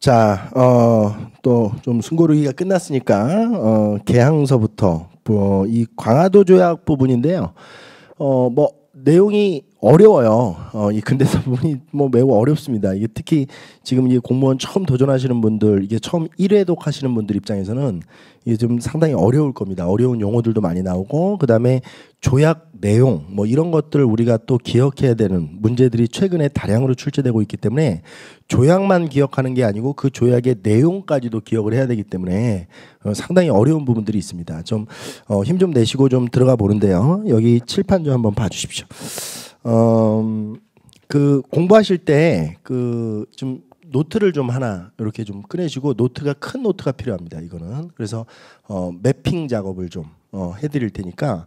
자, 또 좀 숨고르기가 끝났으니까 개항서부터 이 광화도 조약 부분인데요. 뭐 내용이 어려워요. 이 근대사 부분이 뭐 매우 어렵습니다. 이게 특히 지금 이게 공무원 처음 도전하시는 분들, 이게 처음 1회독 하시는 분들 입장에서는 이게 좀 상당히 어려울 겁니다. 어려운 용어들도 많이 나오고, 그다음에 조약 내용 뭐 이런 것들을 우리가 또 기억해야 되는 문제들이 최근에 다량으로 출제되고 있기 때문에 조약만 기억하는 게 아니고 그 조약의 내용까지도 기억을 해야 되기 때문에 상당히 어려운 부분들이 있습니다. 좀 힘 좀 내시고 좀 들어가 보는데요. 여기 칠판 좀 한번 봐주십시오. 그 공부하실 때 그 좀 노트를 좀 하나 이렇게 좀 꺼내시고, 노트가 큰 노트가 필요합니다. 이거는 그래서 매핑 작업을 좀 해드릴 테니까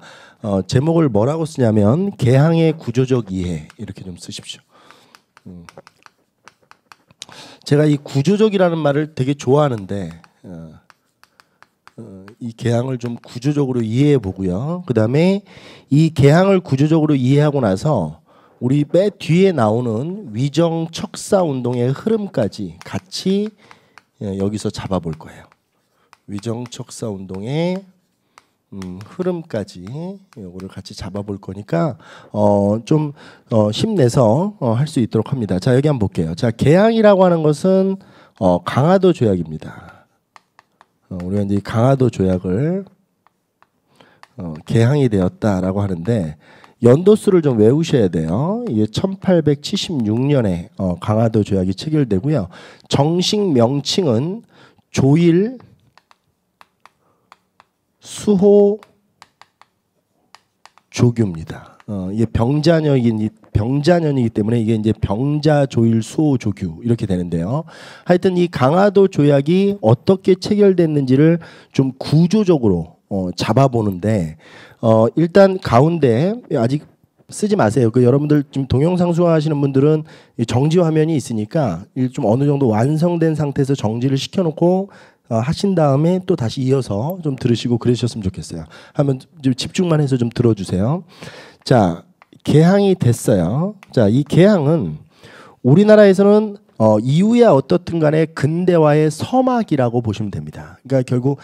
제목을 뭐라고 쓰냐면 개항의 구조적 이해 이렇게 좀 쓰십시오. 제가 이 구조적이라는 말을 되게 좋아하는데 이 개항을 좀 구조적으로 이해해 보고요. 그 다음에 이 개항을 구조적으로 이해하고 나서 우리 맨 뒤에 나오는 위정 척사 운동의 흐름까지 같이 여기서 잡아볼 거예요. 위정 척사 운동의 흐름까지 이거를 같이 잡아볼 거니까 좀 힘내서 할 수 있도록 합니다. 자, 여기 한번 볼게요. 자, 개항이라고 하는 것은 강화도 조약입니다. 우리가 이제 강화도 조약을 개항이 되었다라고 하는데 연도수를 좀 외우셔야 돼요. 이게 1876년에 강화도 조약이 체결되고요. 정식 명칭은 조일 수호 조규입니다. 이게 병자년이기 때문에 이게 이제 병자 조일 수호 조규 이렇게 되는데요. 하여튼 이 강화도 조약이 어떻게 체결됐는지를 좀 구조적으로 잡아보는데 일단 가운데 아직 쓰지 마세요. 그 여러분들 지금 동영상 수강하시는 분들은 정지 화면이 있으니까 좀 어느 정도 완성된 상태에서 정지를 시켜놓고 하신 다음에 또 다시 이어서 좀 들으시고 그러셨으면 좋겠어요. 한번 좀 집중만 해서 좀 들어주세요. 자, 개항이 됐어요. 자, 이 개항은 우리나라에서는 이후야 어떻든 간에 근대화의 서막이라고 보시면 됩니다. 그러니까 결국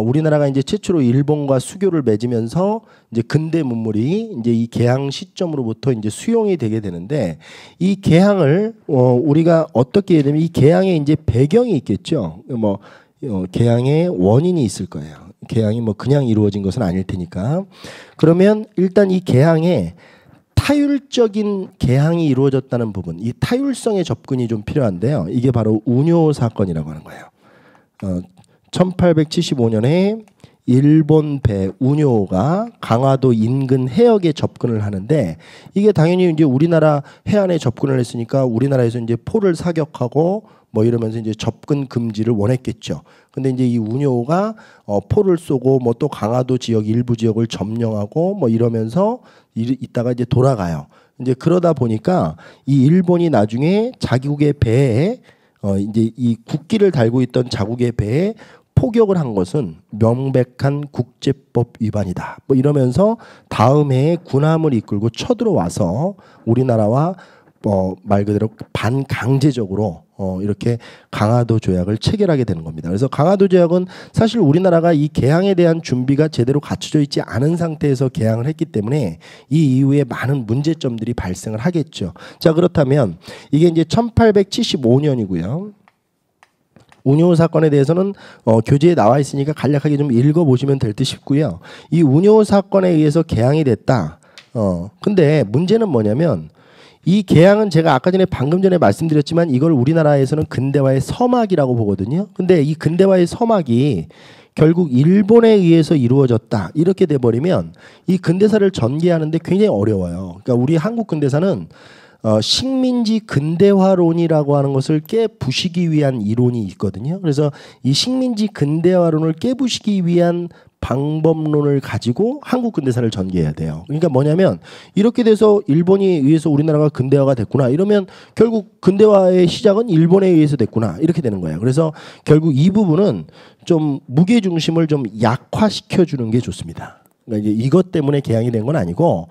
우리나라가 이제 최초로 일본과 수교를 맺으면서 이제 근대 문물이 이제 이 개항 시점으로부터 이제 수용이 되게 되는데, 이 개항을 우리가 어떻게 해야 되면 이 개항에 이제 배경이 있겠죠. 뭐 개항의 원인이 있을 거예요. 개항이 뭐 그냥 이루어진 것은 아닐 테니까. 그러면 일단 이 개항에 타율적인 개항이 이루어졌다는 부분, 이 타율성의 접근이 좀 필요한데요. 이게 바로 운요 사건이라고 하는 거예요. 1875년에 일본 배 운요가 강화도 인근 해역에 접근을 하는데, 이게 당연히 이제 우리나라 해안에 접근을 했으니까 우리나라에서 이제 포를 사격하고 뭐 이러면서 이제 접근 금지를 원했겠죠. 근데 이제 이 운요가 포를 쏘고 뭐 또 강화도 지역 일부 지역을 점령하고 뭐 이러면서 이따가 이제 돌아가요. 이제 그러다 보니까 이 일본이 나중에 자국의 배에 이제 이 국기를 달고 있던 자국의 배에 포격을 한 것은 명백한 국제법 위반이다. 뭐 이러면서 다음 해에 군함을 이끌고 쳐들어와서 우리나라와 말 그대로 반강제적으로 이렇게 강화도 조약을 체결하게 되는 겁니다. 그래서 강화도 조약은 사실 우리나라가 이 개항에 대한 준비가 제대로 갖춰져 있지 않은 상태에서 개항을 했기 때문에 이 이후에 많은 문제점들이 발생을 하겠죠. 자, 그렇다면 이게 이제 1875년이고요. 운요 사건에 대해서는 교재에 나와 있으니까 간략하게 좀 읽어보시면 될 듯 싶고요. 이 운요 사건에 의해서 개항이 됐다. 근데 문제는 뭐냐면 이 개항은 제가 아까 전에 방금 전에 말씀드렸지만 이걸 우리나라에서는 근대화의 서막이라고 보거든요. 근데 이 근대화의 서막이 결국 일본에 의해서 이루어졌다 이렇게 돼버리면 이 근대사를 전개하는데 굉장히 어려워요. 그러니까 우리 한국 근대사는 식민지 근대화론이라고 하는 것을 깨부시기 위한 이론이 있거든요. 그래서 이 식민지 근대화론을 깨부시기 위한 방법론을 가지고 한국 근대사를 전개해야 돼요. 그러니까 뭐냐면 이렇게 돼서 일본에 의해서 우리나라가 근대화가 됐구나 이러면 결국 근대화의 시작은 일본에 의해서 됐구나 이렇게 되는 거예요. 그래서 결국 이 부분은 좀 무게 중심을 좀 약화시켜 주는 게 좋습니다. 그러니까 이제 이것 때문에 개항이 된 건 아니고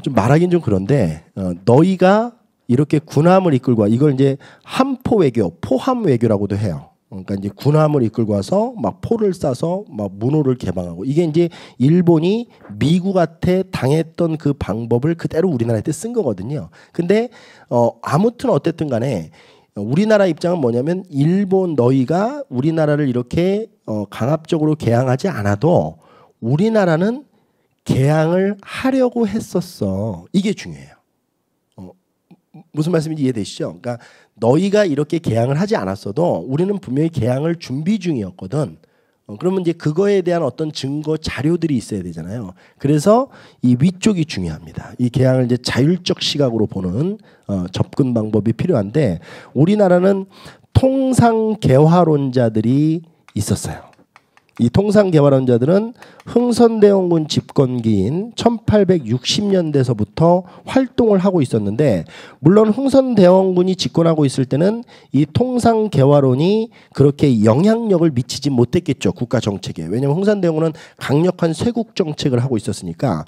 좀 말하긴 좀 그런데 너희가 이렇게 군함을 이끌고 와. 이걸 이제 함포 외교, 포함 외교라고도 해요. 그러니까 이제 군함을 이끌고 와서 막 포를 쏴서 막 문호를 개방하고, 이게 이제 일본이 미국한테 당했던 그 방법을 그대로 우리나라한테 쓴 거거든요. 근데 아무튼 어쨌든 간에 우리나라 입장은 뭐냐면, 일본 너희가 우리나라를 이렇게 강압적으로 개항하지 않아도 우리나라는 개항을 하려고 했었어. 이게 중요해요. 무슨 말씀인지 이해되시죠? 그러니까 너희가 이렇게 개항을 하지 않았어도 우리는 분명히 개항을 준비 중이었거든. 그러면 이제 그거에 대한 어떤 증거 자료들이 있어야 되잖아요. 그래서 이 위쪽이 중요합니다. 이 개항을 이제 자율적 시각으로 보는 접근 방법이 필요한데, 우리나라는 통상개화론자들이 있었어요. 이 통상개화론자들은 흥선대원군 집권기인 1860년대서부터 활동을 하고 있었는데, 물론 흥선대원군이 집권하고 있을 때는 이 통상개화론이 그렇게 영향력을 미치지 못했겠죠, 국가 정책에. 왜냐하면 흥선대원군은 강력한 쇄국 정책을 하고 있었으니까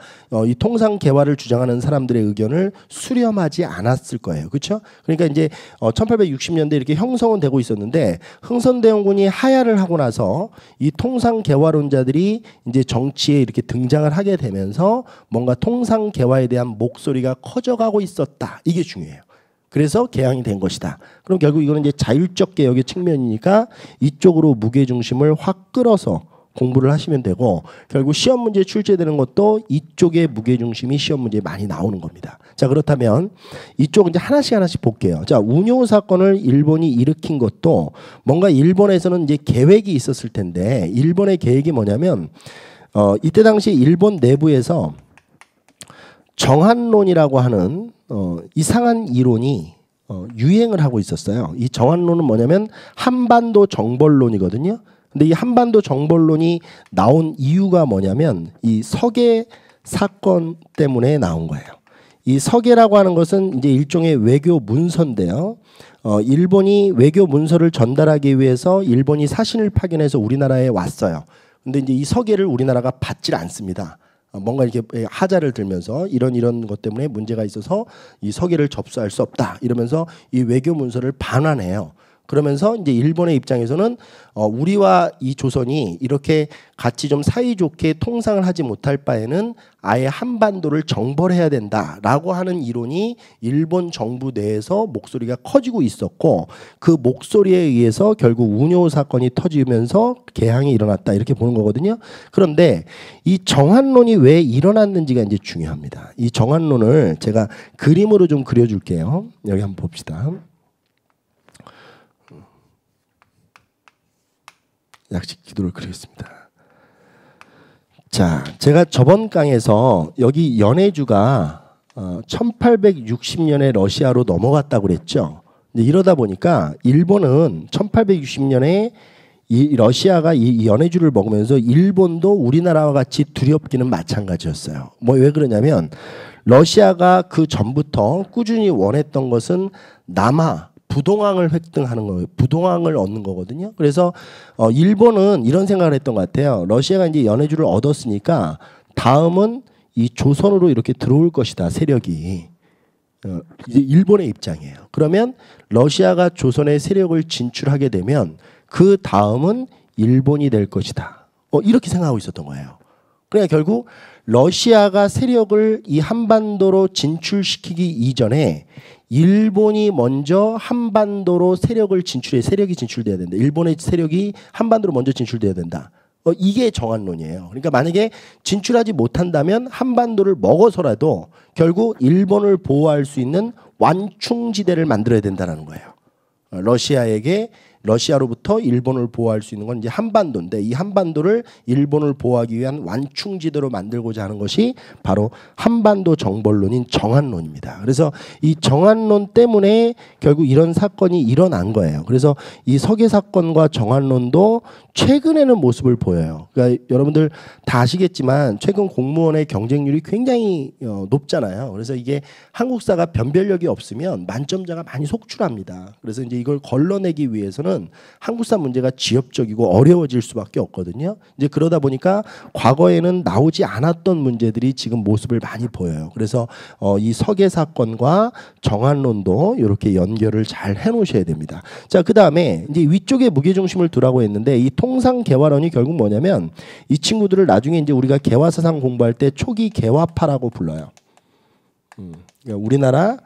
이 통상개화를 주장하는 사람들의 의견을 수렴하지 않았을 거예요. 그렇죠? 그러니까 이제 1860년대 이렇게 형성은 되고 있었는데, 흥선대원군이 하야를 하고 나서 이 통상개화론자들이 이제 정치에 이렇게 등장을 하게 되면서 뭔가 통상개화에 대한 목소리가 커져가고 있었다. 이게 중요해요. 그래서 개항이 된 것이다. 그럼 결국 이거는 이제 자율적 개혁의 측면이니까 이쪽으로 무게중심을 확 끌어서 공부를 하시면 되고, 결국 시험 문제 출제되는 것도 이쪽에 무게중심이 시험 문제에 많이 나오는 겁니다. 자, 그렇다면 이쪽 이제 하나씩 볼게요. 자, 운요 사건을 일본이 일으킨 것도 뭔가 일본에서는 이제 계획이 있었을 텐데, 일본의 계획이 뭐냐면 이때 당시 일본 내부에서 정한론이라고 하는 이상한 이론이 유행을 하고 있었어요. 이 정한론은 뭐냐면 한반도 정벌론이거든요. 근데 이 한반도 정벌론이 나온 이유가 뭐냐면 이 서계 사건 때문에 나온 거예요. 이 서계라고 하는 것은 이제 일종의 외교 문서인데요. 일본이 외교 문서를 전달하기 위해서 일본이 사신을 파견해서 우리나라에 왔어요. 근데 이제 이 서계를 우리나라가 받질 않습니다. 뭔가 이렇게 하자를 들면서 이런 것 때문에 문제가 있어서 이 서계를 접수할 수 없다 이러면서 이 외교 문서를 반환해요. 그러면서 이제 일본의 입장에서는 우리와 이 조선이 이렇게 같이 좀 사이좋게 통상을 하지 못할 바에는 아예 한반도를 정벌해야 된다라고 하는 이론이 일본 정부 내에서 목소리가 커지고 있었고, 그 목소리에 의해서 결국 운요 사건이 터지면서 개항이 일어났다 이렇게 보는 거거든요. 그런데 이 정한론이 왜 일어났는지가 이제 중요합니다. 이 정한론을 제가 그림으로 좀 그려줄게요. 여기 한번 봅시다. 약식 기도를 그리겠습니다. 자, 제가 저번 강에서 여기 연해주가 1860년에 러시아로 넘어갔다고 그랬죠. 근데 이러다 보니까 일본은 1860년에 이 러시아가 이 연해주를 먹으면서 일본도 우리나라와 같이 두렵기는 마찬가지였어요. 뭐 왜 그러냐면, 러시아가 그 전부터 꾸준히 원했던 것은 남하 부동항을 획득하는 거예요. 부동항을 얻는 거거든요. 그래서 일본은 이런 생각을 했던 것 같아요. 러시아가 이제 연해주를 얻었으니까 다음은 이 조선으로 이렇게 들어올 것이다, 세력이. 이제 일본의 입장이에요. 그러면 러시아가 조선의 세력을 진출하게 되면 그 다음은 일본이 될 것이다. 이렇게 생각하고 있었던 거예요. 그러니까 결국 러시아가 세력을 이 한반도로 진출시키기 이전에 일본이 먼저 한반도로 세력이 진출돼야 된다. 일본의 세력이 한반도로 먼저 진출돼야 된다. 이게 정한론이에요. 그러니까 만약에 진출하지 못한다면 한반도를 먹어서라도 결국 일본을 보호할 수 있는 완충지대를 만들어야 된다는 거예요. 러시아로부터 일본을 보호할 수 있는 건 이제 한반도인데, 이 한반도를 일본을 보호하기 위한 완충지대로 만들고자 하는 것이 바로 한반도 정벌론인 정한론입니다. 그래서 이 정한론 때문에 결국 이런 사건이 일어난 거예요. 그래서 이 서계 사건과 정한론도 최근에는 모습을 보여요. 그러니까 여러분들 다 아시겠지만 최근 공무원의 경쟁률이 굉장히 높잖아요. 그래서 이게 한국사가 변별력이 없으면 만점자가 많이 속출합니다. 그래서 이제 이걸 걸러내기 위해서는 되면은 한국사 문제가 지엽적이고 어려워질 수밖에 없거든요. 이제 그러다 보니까 과거에는 나오지 않았던 문제들이 지금 모습을 많이 보여요. 그래서 이 서계 사건과 정한론도 이렇게 연결을 잘 해놓으셔야 됩니다. 자, 그 다음에 이제 위쪽에 무게중심을 두라고 했는데 이 통상개화론이 결국 뭐냐면 이 친구들을 나중에 이제 우리가 개화사상 공부할 때 초기 개화파라고 불러요. 그러니까 우리나라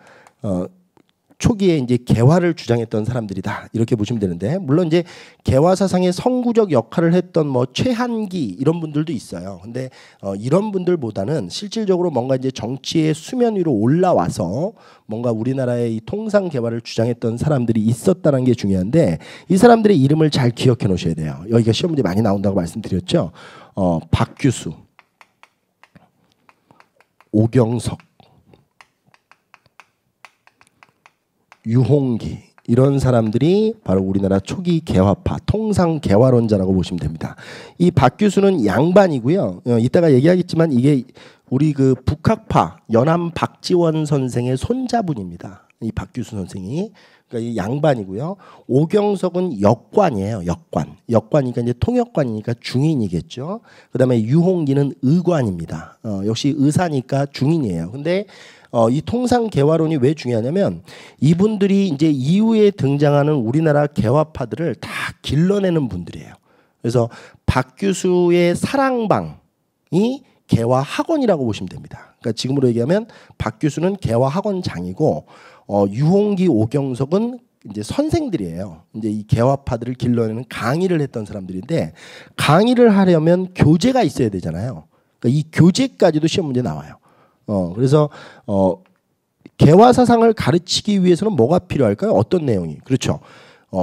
초기에 이제 개화를 주장했던 사람들이다 이렇게 보시면 되는데, 물론 이제 개화 사상의 선구적 역할을 했던 뭐 최한기 이런 분들도 있어요. 근데 이런 분들보다는 실질적으로 뭔가 이제 정치의 수면 위로 올라와서 뭔가 우리나라의 이 통상 개화를 주장했던 사람들이 있었다는 게 중요한데, 이 사람들의 이름을 잘 기억해 놓으셔야 돼요. 여기가 시험 문제 많이 나온다고 말씀드렸죠. 박규수, 오경석, 유홍기, 이런 사람들이 바로 우리나라 초기 개화파, 통상 개화론자라고 보시면 됩니다. 이 박규수는 양반이고요. 이따가 얘기하겠지만 이게 우리 그 북학파 연암 박지원 선생의 손자분입니다. 이 박규수 선생이. 그러니까 이 양반이고요. 오경석은 역관이에요. 역관이니까 이제 통역관이니까 중인이겠죠. 그다음에 유홍기는 의관입니다. 역시 의사니까 중인이에요. 근데 이 통상 개화론이 왜 중요하냐면 이분들이 이제 이후에 등장하는 우리나라 개화파들을 다 길러내는 분들이에요. 그래서 박규수의 사랑방이 개화 학원이라고 보시면 됩니다. 그러니까 지금으로 얘기하면 박규수는 개화 학원장이고 유홍기, 오경석은 이제 선생들이에요. 이제 이 개화파들을 길러내는 강의를 했던 사람들인데, 강의를 하려면 교재가 있어야 되잖아요. 그러니까 이 교재까지도 시험 문제 나와요. 그래서 개화 사상을 가르치기 위해서는 뭐가 필요할까요? 어떤 내용이? 그렇죠.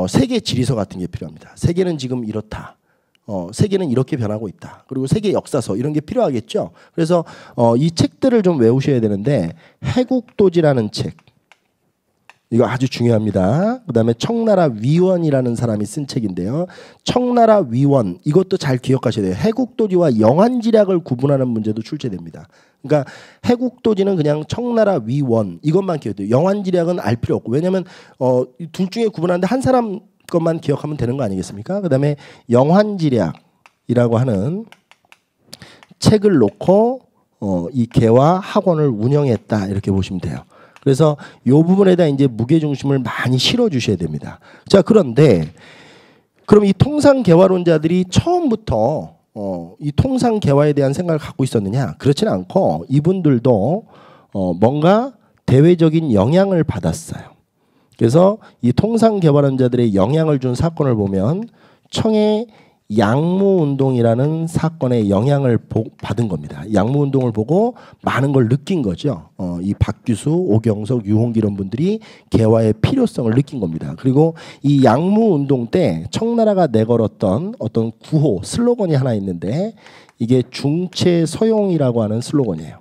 세계 지리서 같은 게 필요합니다. 세계는 지금 이렇다. 세계는 이렇게 변하고 있다. 그리고 세계 역사서 이런 게 필요하겠죠. 그래서 이 책들을 좀 외우셔야 되는데, 해국도지라는 책, 이거 아주 중요합니다. 그다음에 청나라 위원이라는 사람이 쓴 책인데요. 청나라 위원, 이것도 잘 기억하셔야 돼요. 해국도지와 영한지략을 구분하는 문제도 출제됩니다. 그러니까 해국도지는 그냥 청나라 위원 이것만 기억해요. 영한지략은 알 필요 없고, 왜냐하면 둘 중에 구분하는데 한 사람 것만 기억하면 되는 거 아니겠습니까? 그다음에 영한지략이라고 하는 책을 놓고 이 개화 학원을 운영했다 이렇게 보시면 돼요. 그래서 이 부분에다 이제 무게중심을 많이 실어 주셔야 됩니다. 자, 그런데 그럼 이 통상 개화론자들이 처음부터 이 통상 개화에 대한 생각을 갖고 있었느냐? 그렇지는 않고 이분들도 뭔가 대외적인 영향을 받았어요. 그래서 이 통상 개화론자들의 영향을 준 사건을 보면 청해 양무운동이라는 사건에 영향을 받은 겁니다. 양무운동을 보고 많은 걸 느낀 거죠. 이 박규수, 오경석, 유홍기 이런 분들이 개화의 필요성을 느낀 겁니다. 그리고 이 양무운동 때 청나라가 내걸었던 어떤 구호, 슬로건이 하나 있는데, 이게 중체서용이라고 하는 슬로건이에요.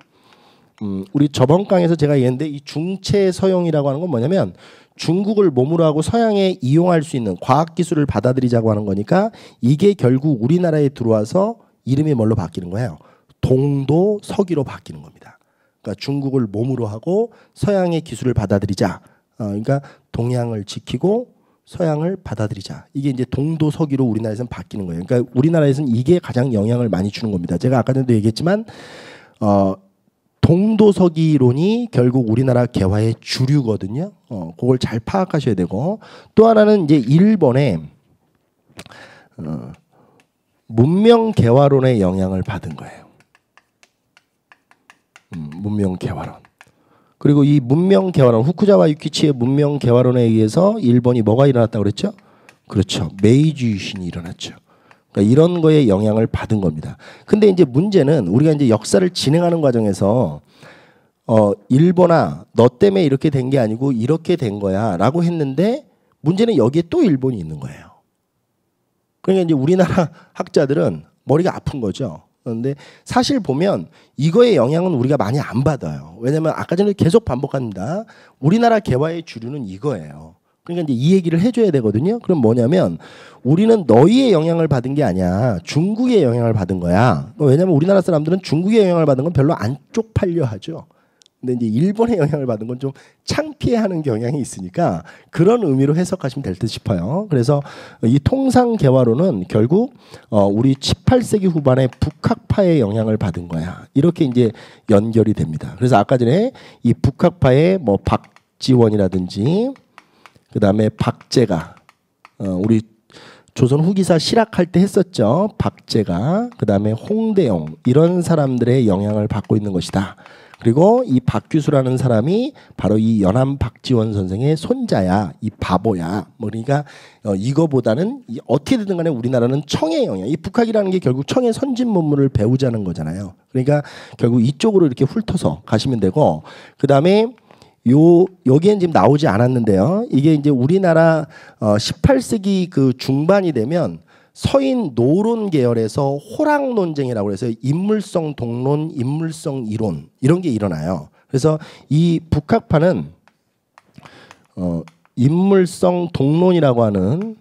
우리 저번 강에서 제가 얘기했는데, 이 중체서용이라고 하는 건 뭐냐면 중국을 몸으로 하고 서양에 이용할 수 있는 과학기술을 받아들이자고 하는 거니까, 이게 결국 우리나라에 들어와서 이름이 뭘로 바뀌는 거예요? 동도서기로 바뀌는 겁니다. 그러니까 중국을 몸으로 하고 서양의 기술을 받아들이자. 그러니까 동양을 지키고 서양을 받아들이자. 이게 이제 동도서기로 우리나라에서는 바뀌는 거예요. 그러니까 우리나라에서는 이게 가장 영향을 많이 주는 겁니다. 제가 아까 전에도 얘기했지만 동도서기론이 결국 우리나라 개화의 주류거든요. 그걸 잘 파악하셔야 되고, 또 하나는 이제 일본의 문명 개화론의 영향을 받은 거예요. 문명 개화론. 그리고 이 문명 개화론, 후쿠자와 유키치의 문명 개화론에 의해서 일본이 뭐가 일어났다고 그랬죠? 그렇죠. 메이지 유신이 일어났죠. 그러니까 이런 거에 영향을 받은 겁니다. 근데 이제 문제는 우리가 이제 역사를 진행하는 과정에서 일본아, 너 때문에 이렇게 된 게 아니고 이렇게 된 거야라고 했는데, 문제는 여기에 또 일본이 있는 거예요. 그러니까 이제 우리나라 학자들은 머리가 아픈 거죠. 그런데 사실 보면 이거의 영향은 우리가 많이 안 받아요. 왜냐하면 아까 전에 계속 반복합니다. 우리나라 개화의 주류는 이거예요. 그러니까 이제 이 얘기를 해줘야 되거든요. 그럼 뭐냐면 우리는 너희의 영향을 받은 게 아니야. 중국의 영향을 받은 거야. 왜냐하면 우리나라 사람들은 중국의 영향을 받은 건 별로 안 쪽팔려 하죠. 근데 이제 일본의 영향을 받은 건 좀 창피해하는 경향이 있으니까 그런 의미로 해석하시면 될 듯 싶어요. 그래서 이 통상개화론은 결국 우리 18세기 후반에 북학파의 영향을 받은 거야. 이렇게 이제 연결이 됩니다. 그래서 아까 전에 이 북학파의 뭐 박지원이라든지 그다음에 박제가 우리 조선 후기사 실학할 때 했었죠. 박제가 그다음에 홍대용 이런 사람들의 영향을 받고 있는 것이다. 그리고 이 박규수라는 사람이 바로 이 연암 박지원 선생의 손자야. 이 바보야. 뭐 그러니까 이거보다는 어떻게 되든 간에 우리나라는 청의 영향. 이 북학이라는 게 결국 청의 선진 문물을 배우자는 거잖아요. 그러니까 결국 이쪽으로 이렇게 훑어서 가시면 되고 그다음에 여기엔 지금 나오지 않았는데요. 이게 이제 우리나라 18세기 그 중반이 되면 서인 노론 계열에서 호락 논쟁이라고 해서 인물성 동론, 인물성 이론 이런 게 일어나요. 그래서 이 북학파는 인물성 동론이라고 하는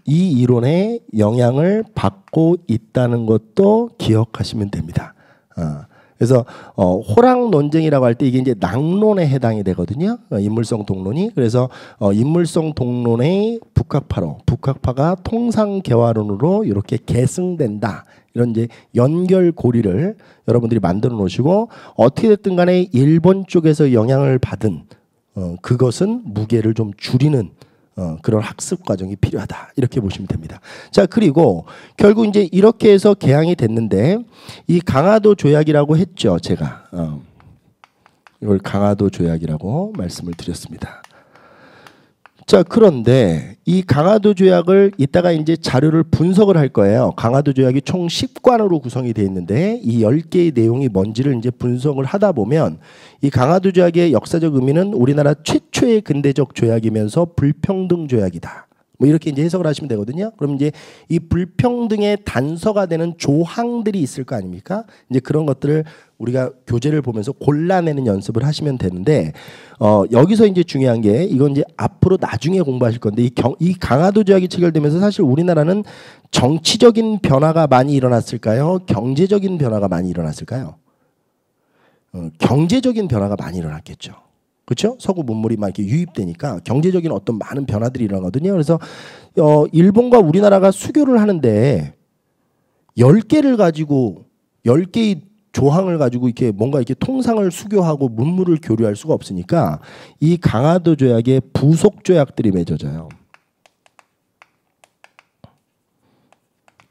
이 이론의 영향을 받고 있다는 것도 기억하시면 됩니다. 그래서 호락 논쟁이라고 할 때 이게 이제 낭론에 해당이 되거든요. 인물성 동론이. 그래서 인물성 동론의 북학파로 북학파가 통상개화론으로 이렇게 계승된다. 이런 이제 연결고리를 여러분들이 만들어 놓으시고 어떻게 됐든 간에 일본 쪽에서 영향을 받은 그것은 무게를 좀 줄이는 그런 학습 과정이 필요하다. 이렇게 보시면 됩니다. 자, 그리고 결국 이제 이렇게 해서 개항이 됐는데 이 강화도 조약이라고 했죠. 제가 이걸 강화도 조약이라고 말씀을 드렸습니다. 자, 그런데 이 강화도 조약을 이따가 이제 자료를 분석을 할 거예요. 강화도 조약이 총 10관으로 구성이 되어 있는데 이 10개의 내용이 뭔지를 이제 분석을 하다 보면 이 강화도 조약의 역사적 의미는 우리나라 최초의 근대적 조약이면서 불평등 조약이다. 뭐 이렇게 이제 해석을 하시면 되거든요. 그럼 이제 이 불평등의 단서가 되는 조항들이 있을 거 아닙니까? 이제 그런 것들을 우리가 교재를 보면서 골라내는 연습을 하시면 되는데 여기서 이제 중요한 게 이건 이제 앞으로 나중에 공부하실 건데 이 강화도 조약이 체결되면서 사실 우리나라는 정치적인 변화가 많이 일어났을까요? 경제적인 변화가 많이 일어났을까요? 경제적인 변화가 많이 일어났겠죠. 그렇죠? 서구 문물이 막 이렇게 유입되니까 경제적인 어떤 많은 변화들이 일어나거든요. 그래서 일본과 우리나라가 수교를 하는데 10개를 가지고 10개의 조항을 가지고 이렇게 뭔가 이렇게 통상을 수교하고 문물을 교류할 수가 없으니까 이 강화도 조약에 부속 조약들이 맺어져요.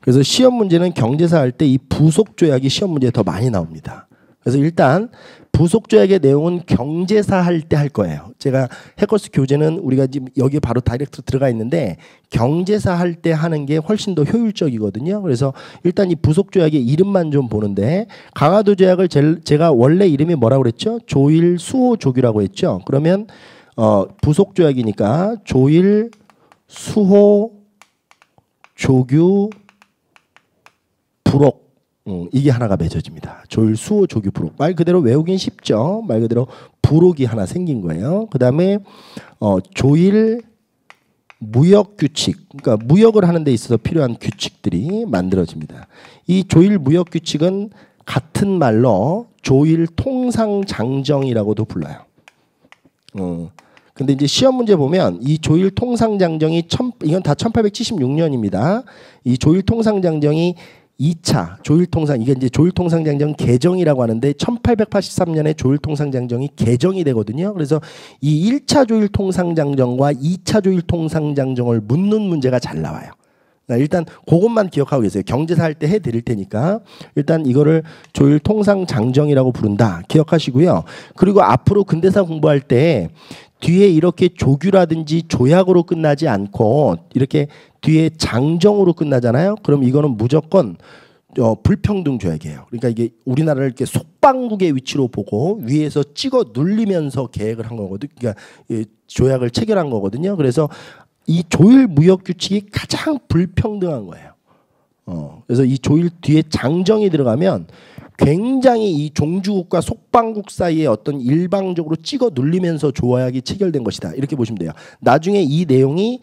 그래서 시험 문제는 경제사 할 때 이 부속 조약이 시험 문제에 더 많이 나옵니다. 그래서 일단 부속 조약의 내용은 경제사 할 때 할 거예요. 제가 해커스 교재는 우리가 지금 여기 바로 다이렉트로 들어가 있는데 경제사 할 때 하는 게 훨씬 더 효율적이거든요. 그래서 일단 이 부속 조약의 이름만 좀 보는데 강화도 조약을 제가 원래 이름이 뭐라고 그랬죠? 조일 수호 조규라고 했죠. 그러면 부속 조약이니까 조일 수호 조규 부록 이게 하나가 맺어집니다. 조일 수호 조규 부록. 말 그대로 외우긴 쉽죠. 말 그대로 부록이 하나 생긴 거예요. 그다음에 조일 무역 규칙. 그러니까 무역을 하는 데 있어서 필요한 규칙들이 만들어집니다. 이 조일 무역 규칙은 같은 말로 조일 통상 장정이라고도 불러요. 근데 이제 시험 문제 보면 이 조일 통상 장정이 이건 다 1876년입니다. 이 조일 통상 장정이 2차 조일통상 이게 이제 조일통상장정 개정이라고 하는데 1883년에 조일통상장정이 개정이 되거든요. 그래서 이 1차 조일통상장정과 2차 조일통상장정을 묻는 문제가 잘 나와요. 일단 그것만 기억하고 계세요. 경제사 할 때 해드릴 테니까 일단 이거를 조일통상장정이라고 부른다. 기억하시고요. 그리고 앞으로 근대사 공부할 때 뒤에 이렇게 조규라든지 조약으로 끝나지 않고 이렇게 뒤에 장정으로 끝나잖아요. 그럼 이거는 무조건 불평등 조약이에요. 그러니까 이게 우리나라를 이렇게 속방국의 위치로 보고 위에서 찍어 눌리면서 계획을 한 거거든요. 그러니까 조약을 체결한 거거든요. 그래서 이 조일 무역 규칙이 가장 불평등한 거예요. 그래서 이 조일 뒤에 장정이 들어가면 굉장히 이 종주국과 속방국 사이에 어떤 일방적으로 찍어 눌리면서 조약이 체결된 것이다. 이렇게 보시면 돼요. 나중에 이 내용이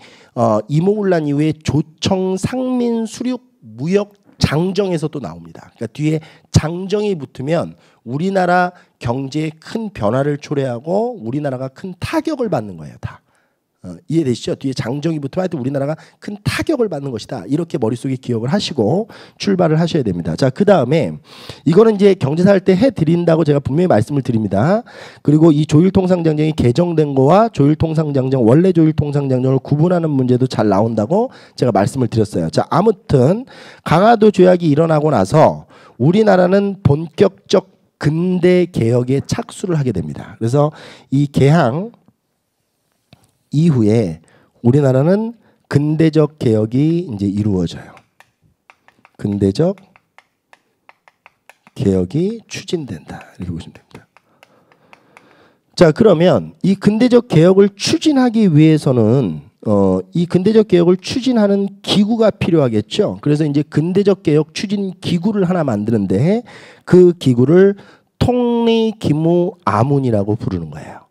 이모군란 이후에 조청 상민 수륙 무역 장정에서 또 나옵니다. 그러니까 뒤에 장정이 붙으면 우리나라 경제에 큰 변화를 초래하고 우리나라가 큰 타격을 받는 거예요. 다. 이해되시죠? 뒤에 장정이 붙으면 하여튼 우리나라가 큰 타격을 받는 것이다. 이렇게 머릿속에 기억을 하시고 출발을 하셔야 됩니다. 자, 그 다음에 이거는 이제 경제사 할 때 해드린다고 제가 분명히 말씀을 드립니다. 그리고 이 조율통상장정이 개정된 거와 조율통상장정, 원래 조율통상장정을 구분하는 문제도 잘 나온다고 제가 말씀을 드렸어요. 자, 아무튼 강화도 조약이 일어나고 나서 우리나라는 본격적 근대 개혁에 착수를 하게 됩니다. 그래서 이 개항 이후에 우리나라는 근대적 개혁이 이제 이루어져요. 근대적 개혁이 추진된다. 이렇게 보시면 됩니다. 자, 그러면 이 근대적 개혁을 추진하기 위해서는 이 근대적 개혁을 추진하는 기구가 필요하겠죠. 그래서 이제 근대적 개혁 추진 기구를 하나 만드는데 그 기구를 통리기무아문이라고 부르는 거예요.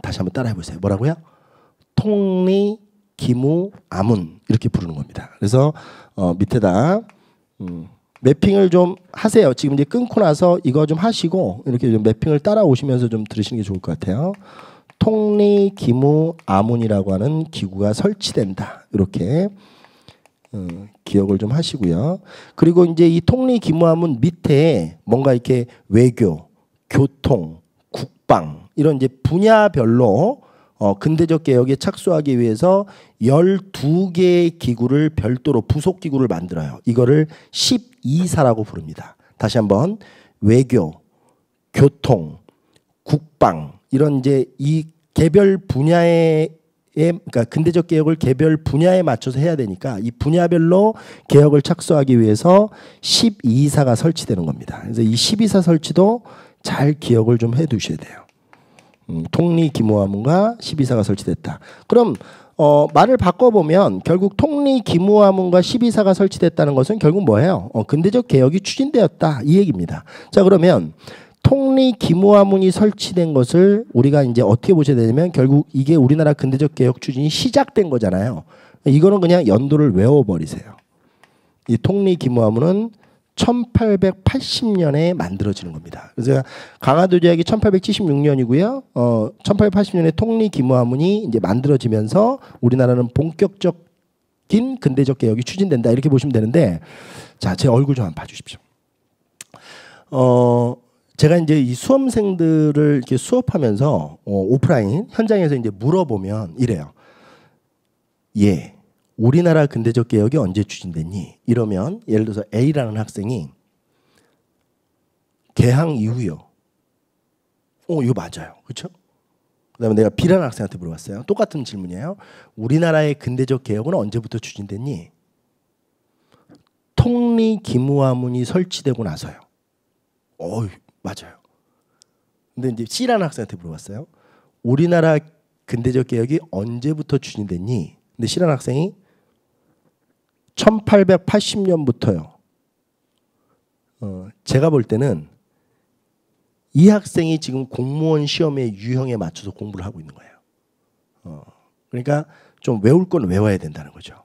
다시 한번 따라해 보세요. 뭐라고요? 통리기무아문 이렇게 부르는 겁니다. 그래서 밑에다 매핑을 좀 하세요. 지금 이제 끊고 나서 이거 좀 하시고 이렇게 좀 매핑을 따라오시면서 좀 들으시는 게 좋을 것 같아요. 통리기무아문이라고 하는 기구가 설치된다. 이렇게 기억을 좀 하시고요. 그리고 이제 이 통리기무아문 밑에 뭔가 이렇게 외교, 교통, 국방 이런 이제 분야별로 근대적 개혁에 착수하기 위해서 12개의 기구를 별도로 부속 기구를 만들어요. 이거를 12사라고 부릅니다. 다시 한번 외교, 교통, 국방 이런 이제 이 개별 분야에 그러니까 근대적 개혁을 개별 분야에 맞춰서 해야 되니까 이 분야별로 개혁을 착수하기 위해서 12사가 설치되는 겁니다. 그래서 이 12사 설치도 잘 기억을 좀 해 두셔야 돼요. 통리기무아문과 12사가 설치됐다. 그럼 말을 바꿔보면 결국 통리기무아문과 12사가 설치됐다는 것은 결국 뭐예요? 근대적 개혁이 추진되었다 이 얘기입니다. 자, 그러면 통리기무아문이 설치된 것을 우리가 이제 어떻게 보셔야 되냐면 결국 이게 우리나라 근대적 개혁 추진이 시작된 거잖아요. 이거는 그냥 연도를 외워버리세요. 이 통리기무아문은 1880년에 만들어지는 겁니다. 그래서 강화도 조약이 1876년이고요. 1880년에 통리기무아문이 이제 만들어지면서 우리나라는 본격적인 근대적 개혁이 추진된다 이렇게 보시면 되는데, 자, 제 얼굴 좀 한번 봐주십시오. 제가 이제 이 수험생들을 이렇게 수업하면서 오프라인 현장에서 이제 물어보면 이래요. 예. 우리나라 근대적 개혁이 언제 추진됐니? 이러면 예를 들어서 A라는 학생이 개항 이후요. 이거 맞아요. 그렇죠? 그다음에 내가 B라는 학생한테 물어봤어요. 똑같은 질문이에요. 우리나라의 근대적 개혁은 언제부터 추진됐니? 통리기무아문이 설치되고 나서요. 맞아요. 근데 이제 C라는 학생한테 물어봤어요. 우리나라 근대적 개혁이 언제부터 추진됐니? 근데 C라는 학생이 1880년부터요. 제가 볼 때는 이 학생이 지금 공무원 시험의 유형에 맞춰서 공부를 하고 있는 거예요. 그러니까 좀 외울 건 외워야 된다는 거죠.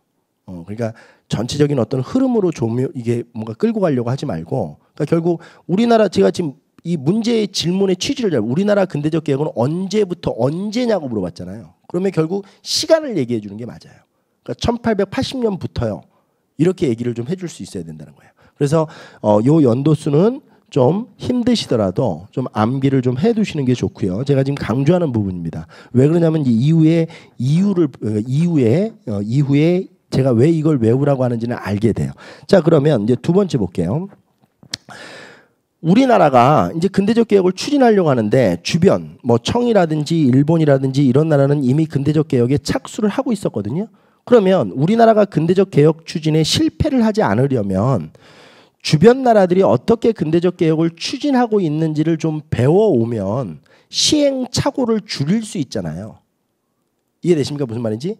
그러니까 전체적인 어떤 흐름으로 이게 뭔가 끌고 가려고 하지 말고, 그러니까 결국 우리나라 제가 지금 이 문제의 질문의 취지를 우리나라 근대적 개혁은 언제부터 언제냐고 물어봤잖아요. 그러면 결국 시간을 얘기해 주는 게 맞아요. 그러니까 1880년부터요. 이렇게 얘기를 좀 해줄 수 있어야 된다는 거예요. 그래서 요 연도수는 좀 힘드시더라도 좀 암기를 좀 해두시는 게 좋고요. 제가 지금 강조하는 부분입니다. 왜 그러냐면 이후에 제가 왜 이걸 외우라고 하는지는 알게 돼요. 자, 그러면 이제 두 번째 볼게요. 우리나라가 이제 근대적 개혁을 추진하려고 하는데 주변 뭐 청이라든지 일본이라든지 이런 나라는 이미 근대적 개혁에 착수를 하고 있었거든요. 그러면 우리나라가 근대적 개혁 추진에 실패를 하지 않으려면 주변 나라들이 어떻게 근대적 개혁을 추진하고 있는지를 좀 배워오면 시행착오를 줄일 수 있잖아요. 이해되십니까? 무슨 말인지?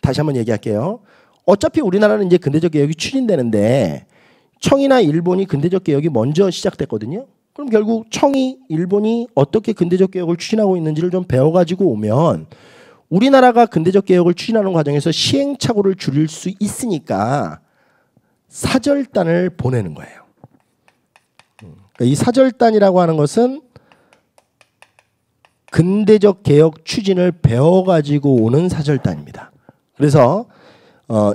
다시 한번 얘기할게요. 어차피 우리나라는 이제 근대적 개혁이 추진되는데 청이나 일본이 근대적 개혁이 먼저 시작됐거든요. 그럼 결국 청이, 일본이 어떻게 근대적 개혁을 추진하고 있는지를 좀 배워가지고 오면 우리나라가 근대적 개혁을 추진하는 과정에서 시행착오를 줄일 수 있으니까 사절단을 보내는 거예요. 이 사절단이라고 하는 것은 근대적 개혁 추진을 배워가지고 오는 사절단입니다. 그래서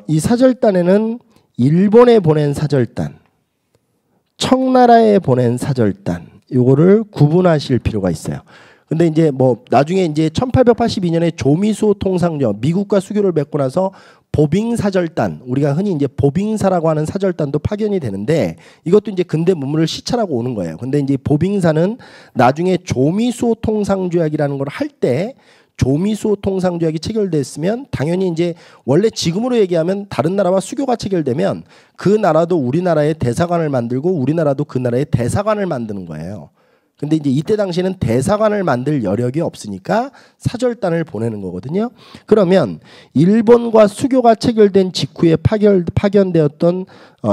이 사절단에는 일본에 보낸 사절단, 청나라에 보낸 사절단, 요거를 구분하실 필요가 있어요. 근데 이제 뭐 나중에 이제 1882년에 조미수 통상조, 미국과 수교를 맺고 나서 보빙 사절단, 우리가 흔히 이제 보빙사라고 하는 사절단도 파견이 되는데 이것도 이제 근대 문물을 시찰하고 오는 거예요. 근데 이제 보빙사는 나중에 조미수 통상조약이라는 걸 할 때 조미수 통상조약이 체결됐으면 당연히 이제 원래 지금으로 얘기하면 다른 나라와 수교가 체결되면 그 나라도 우리나라의 대사관을 만들고 우리나라도 그 나라의 대사관을 만드는 거예요. 근데 이제 이때 당시에는 대사관을 만들 여력이 없으니까 사절단을 보내는 거거든요. 그러면 일본과 수교가 체결된 직후에 파견되었던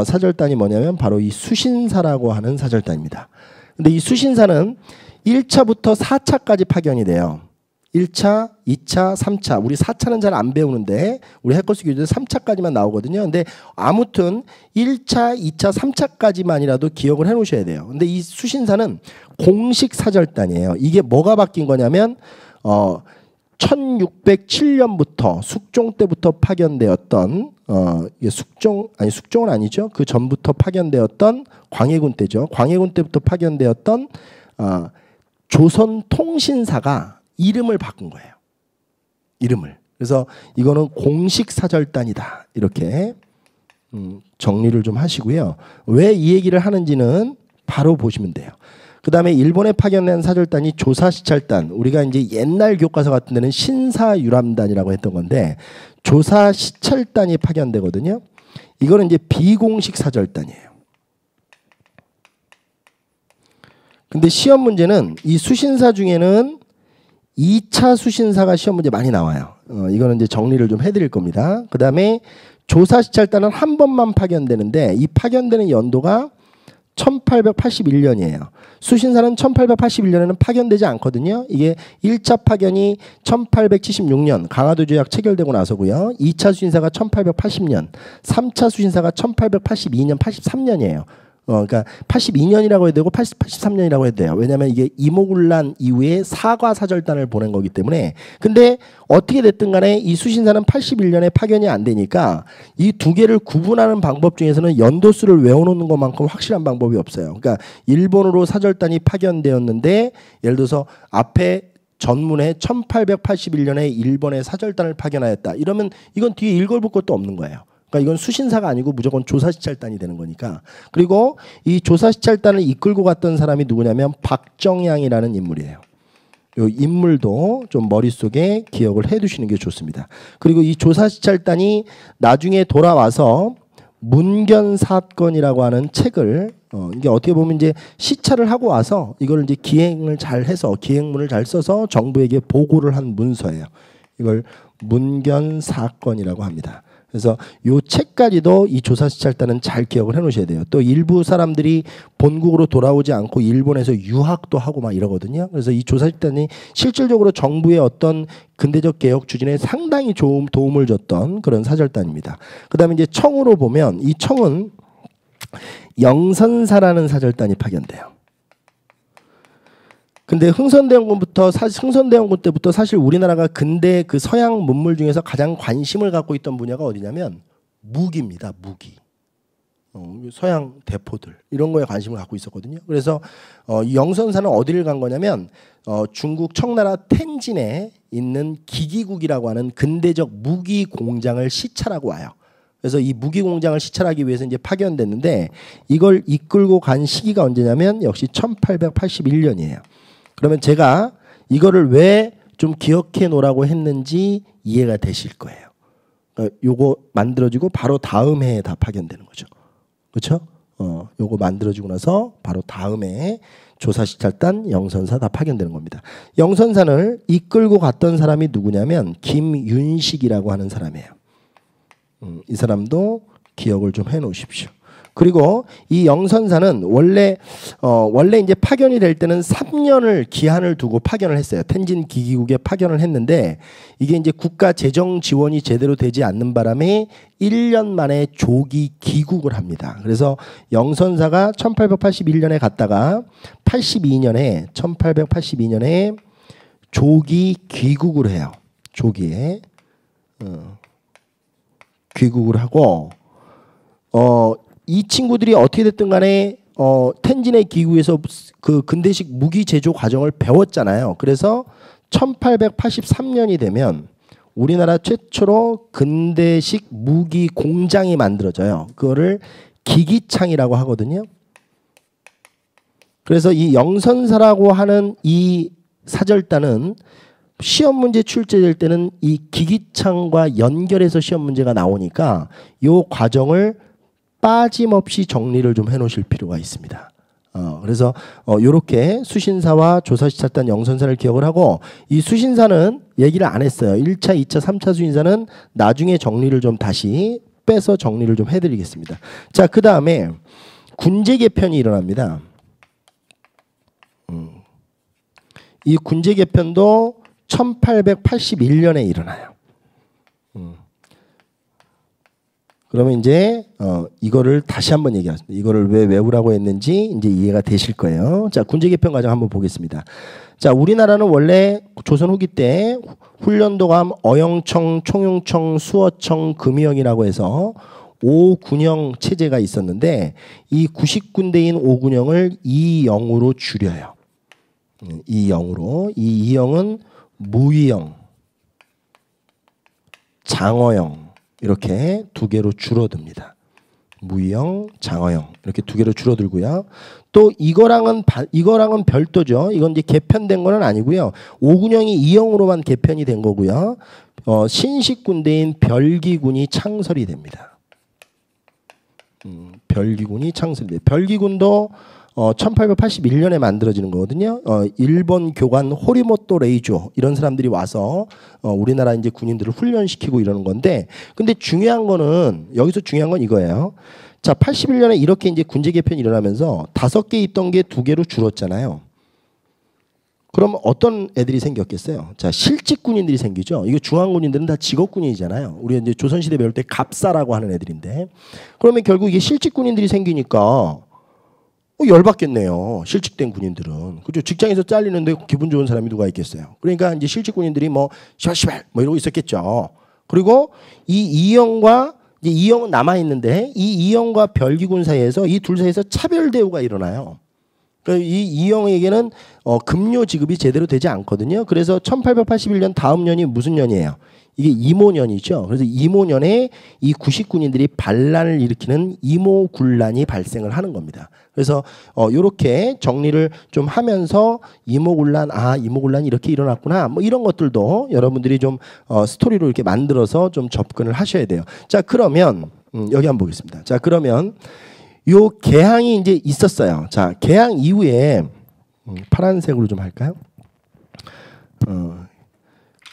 사절단이 뭐냐면 바로 이 수신사라고 하는 사절단입니다. 근데 이 수신사는 1차부터 4차까지 파견이 돼요. 1차, 2차, 3차. 우리 4차는 잘 안 배우는데 우리 해커스 교재에 3차까지만 나오거든요. 근데 아무튼 1차, 2차, 3차까지만이라도 기억을 해 놓으셔야 돼요. 근데 이 수신사는 공식 사절단이에요. 이게 뭐가 바뀐 거냐면 1607년부터 숙종 때부터 파견되었던 이게 숙종은 아니죠. 그 전부터 파견되었던 광해군 때죠. 광해군 때부터 파견되었던 조선통신사가 이름을 바꾼 거예요. 이름을. 그래서 이거는 공식 사절단이다. 이렇게 정리를 좀 하시고요. 왜 이 얘기를 하는지는 바로 보시면 돼요. 그 다음에 일본에 파견된 사절단이 조사시찰단. 우리가 이제 옛날 교과서 같은 데는 신사유람단이라고 했던 건데 조사시찰단이 파견되거든요. 이거는 이제 비공식 사절단이에요. 근데 시험 문제는 이 수신사 중에는 2차 수신사가 시험 문제 많이 나와요. 이거는 이제 정리를 좀 해드릴 겁니다. 그 다음에 조사시찰단은 한 번만 파견되는데 이 파견되는 연도가 1881년이에요. 수신사는 1881년에는 파견되지 않거든요. 이게 1차 파견이 1876년 강화도 조약 체결되고 나서고요. 2차 수신사가 1880년, 3차 수신사가 1882년, 83년이에요. 그러니까 82년이라고 해도 되고 83년이라고 해도 돼요. 왜냐하면 이게 이모군란 이후에 사과 사절단을 보낸 거기 때문에. 근데 어떻게 됐든 간에 이 수신사는 81년에 파견이 안 되니까 이 두 개를 구분하는 방법 중에서는 연도수를 외워놓는 것만큼 확실한 방법이 없어요. 그러니까 일본으로 사절단이 파견되었는데 예를 들어서 앞에 전문에 1881년에 일본에 사절단을 파견하였다. 이러면 이건 뒤에 읽어볼 것도 없는 거예요. 그러니까 이건 수신사가 아니고 무조건 조사시찰단이 되는 거니까. 그리고 이 조사시찰단을 이끌고 갔던 사람이 누구냐면 박정양이라는 인물이에요. 이 인물도 좀 머릿속에 기억을 해 두시는 게 좋습니다. 그리고 이 조사시찰단이 나중에 돌아와서 문견사건이라고 하는 책을 이게 어떻게 보면 이제 시찰을 하고 와서 이걸 이제 기행을 잘 해서 기행문을 잘 써서 정부에게 보고를 한 문서예요. 이걸 문견사건이라고 합니다. 그래서 이 책까지도 이 조사시찰단은 잘 기억을 해 놓으셔야 돼요. 또 일부 사람들이 본국으로 돌아오지 않고 일본에서 유학도 하고 막 이러거든요. 그래서 이 조사시찰단이 실질적으로 정부의 어떤 근대적 개혁 추진에 상당히 도움을 줬던 그런 사절단입니다. 그다음에 이제 청으로 보면 이 청은 영선사라는 사절단이 파견돼요. 근데 흥선대원군 때부터 사실 우리나라가 근대 그 서양 문물 중에서 가장 관심을 갖고 있던 분야가 어디냐면 무기입니다. 무기. 서양 대포들 이런 거에 관심을 갖고 있었거든요. 그래서 영선사는 어디를 간 거냐면 중국 청나라 텐진에 있는 기기국이라고 하는 근대적 무기 공장을 시찰하고 와요. 그래서 이 무기 공장을 시찰하기 위해서 이제 파견됐는데 이걸 이끌고 간 시기가 언제냐면 역시 1881년이에요. 그러면 제가 이거를 왜 좀 기억해 놓으라고 했는지 이해가 되실 거예요. 요거 만들어지고 바로 다음 해에 다 파견되는 거죠. 그렇죠? 요거 만들어지고 나서 바로 다음 해에 조사시찰단 영선사 다 파견되는 겁니다. 영선사를 이끌고 갔던 사람이 누구냐면 김윤식이라고 하는 사람이에요. 이 사람도 기억을 좀 해 놓으십시오. 그리고 이 영선사는 원래 이제 파견이 될 때는 3년을 기한을 두고 파견을 했어요. 텐진 기기국에 파견을 했는데 이게 이제 국가 재정 지원이 제대로 되지 않는 바람에 1년 만에 조기 귀국을 합니다. 그래서 영선사가 1881년에 갔다가 1882년에 조기 귀국을 해요. 조기에 귀국을 하고 이 친구들이 어떻게 됐든 간에 텐진의 기구에서 그 근대식 무기 제조 과정을 배웠잖아요. 그래서 1883년이 되면 우리나라 최초로 근대식 무기 공장이 만들어져요. 그거를 기기창이라고 하거든요. 그래서 이 영선사라고 하는 이 사절단은 시험 문제 출제될 때는 이 기기창과 연결해서 시험 문제가 나오니까 이 과정을 빠짐없이 정리를 좀 해놓으실 필요가 있습니다. 그래서 이렇게 수신사와 조사시찰단 영선사를 기억을 하고 이 수신사는 얘기를 안 했어요. 1차, 2차, 3차 수신사는 나중에 정리를 좀 다시 빼서 정리를 좀 해드리겠습니다. 자, 그 다음에 군제 개편이 일어납니다. 이 군제 개편도 1881년에 일어나요. 그러면 이제 이거를 다시 한번 얘기하겠습니다. 이거를 왜 외우라고 했는지 이제 이해가 되실 거예요. 자, 군제 개편 과정 한번 보겠습니다. 자, 우리나라는 원래 조선 후기 때 훈련도감, 어영청, 총용청, 수어청, 금이영이라고 해서 5군영 체제가 있었는데 이 구식군대인 5군영을 2영으로 줄여요. 2영으로. 이 2영은 무위영, 장어영 이렇게 두 개로 줄어듭니다. 무위영, 장어영 이렇게 두 개로 줄어들고요. 또 이거랑은 별도죠. 이건 이제 개편된 거는 아니고요. 5군영이 2영으로만 개편이 된 거고요. 신식군대인 별기군이 창설이 됩니다. 별기군이 창설이 돼요. 별기군도 1881년에 만들어지는 거거든요. 일본 교관 호리모토 레이조 이런 사람들이 와서 우리나라 이제 군인들을 훈련시키고 이러는 건데, 근데 중요한 건 이거예요. 자, 81년에 이렇게 이제 군제 개편이 일어나면서 5개 있던 게 2개로 줄었잖아요. 그럼 어떤 애들이 생겼겠어요? 자, 실직 군인들이 생기죠. 이거 중앙 군인들은 다 직업 군인이잖아요. 우리 이제 조선시대 배울 때 갑사라고 하는 애들인데, 그러면 결국 이게 실직 군인들이 생기니까 열받겠네요. 실직된 군인들은. 그죠? 직장에서 잘리는데 기분 좋은 사람이 누가 있겠어요. 그러니까 이제 실직 군인들이 뭐 시발 뭐 이러고 있었겠죠. 그리고 이 이영과 이제 이영은 남아 있는데 이 이영과 별기군 사이에서 이 둘 사이에서 차별 대우가 일어나요. 그러니까 이 이영에게는 급료 지급이 제대로 되지 않거든요. 그래서 1881년 다음 년이 무슨 년이에요? 이게 이모년이죠. 그래서 이모년에 이 구식군인들이 반란을 일으키는 이모군란이 발생을 하는 겁니다. 그래서 이렇게 정리를 좀 하면서 이모군란이 이렇게 일어났구나. 뭐 이런 것들도 여러분들이 좀 스토리로 이렇게 만들어서 좀 접근을 하셔야 돼요. 자, 그러면 여기 한번 보겠습니다. 자, 그러면 요 개항이 이제 있었어요. 자, 개항 이후에 파란색으로 좀 할까요?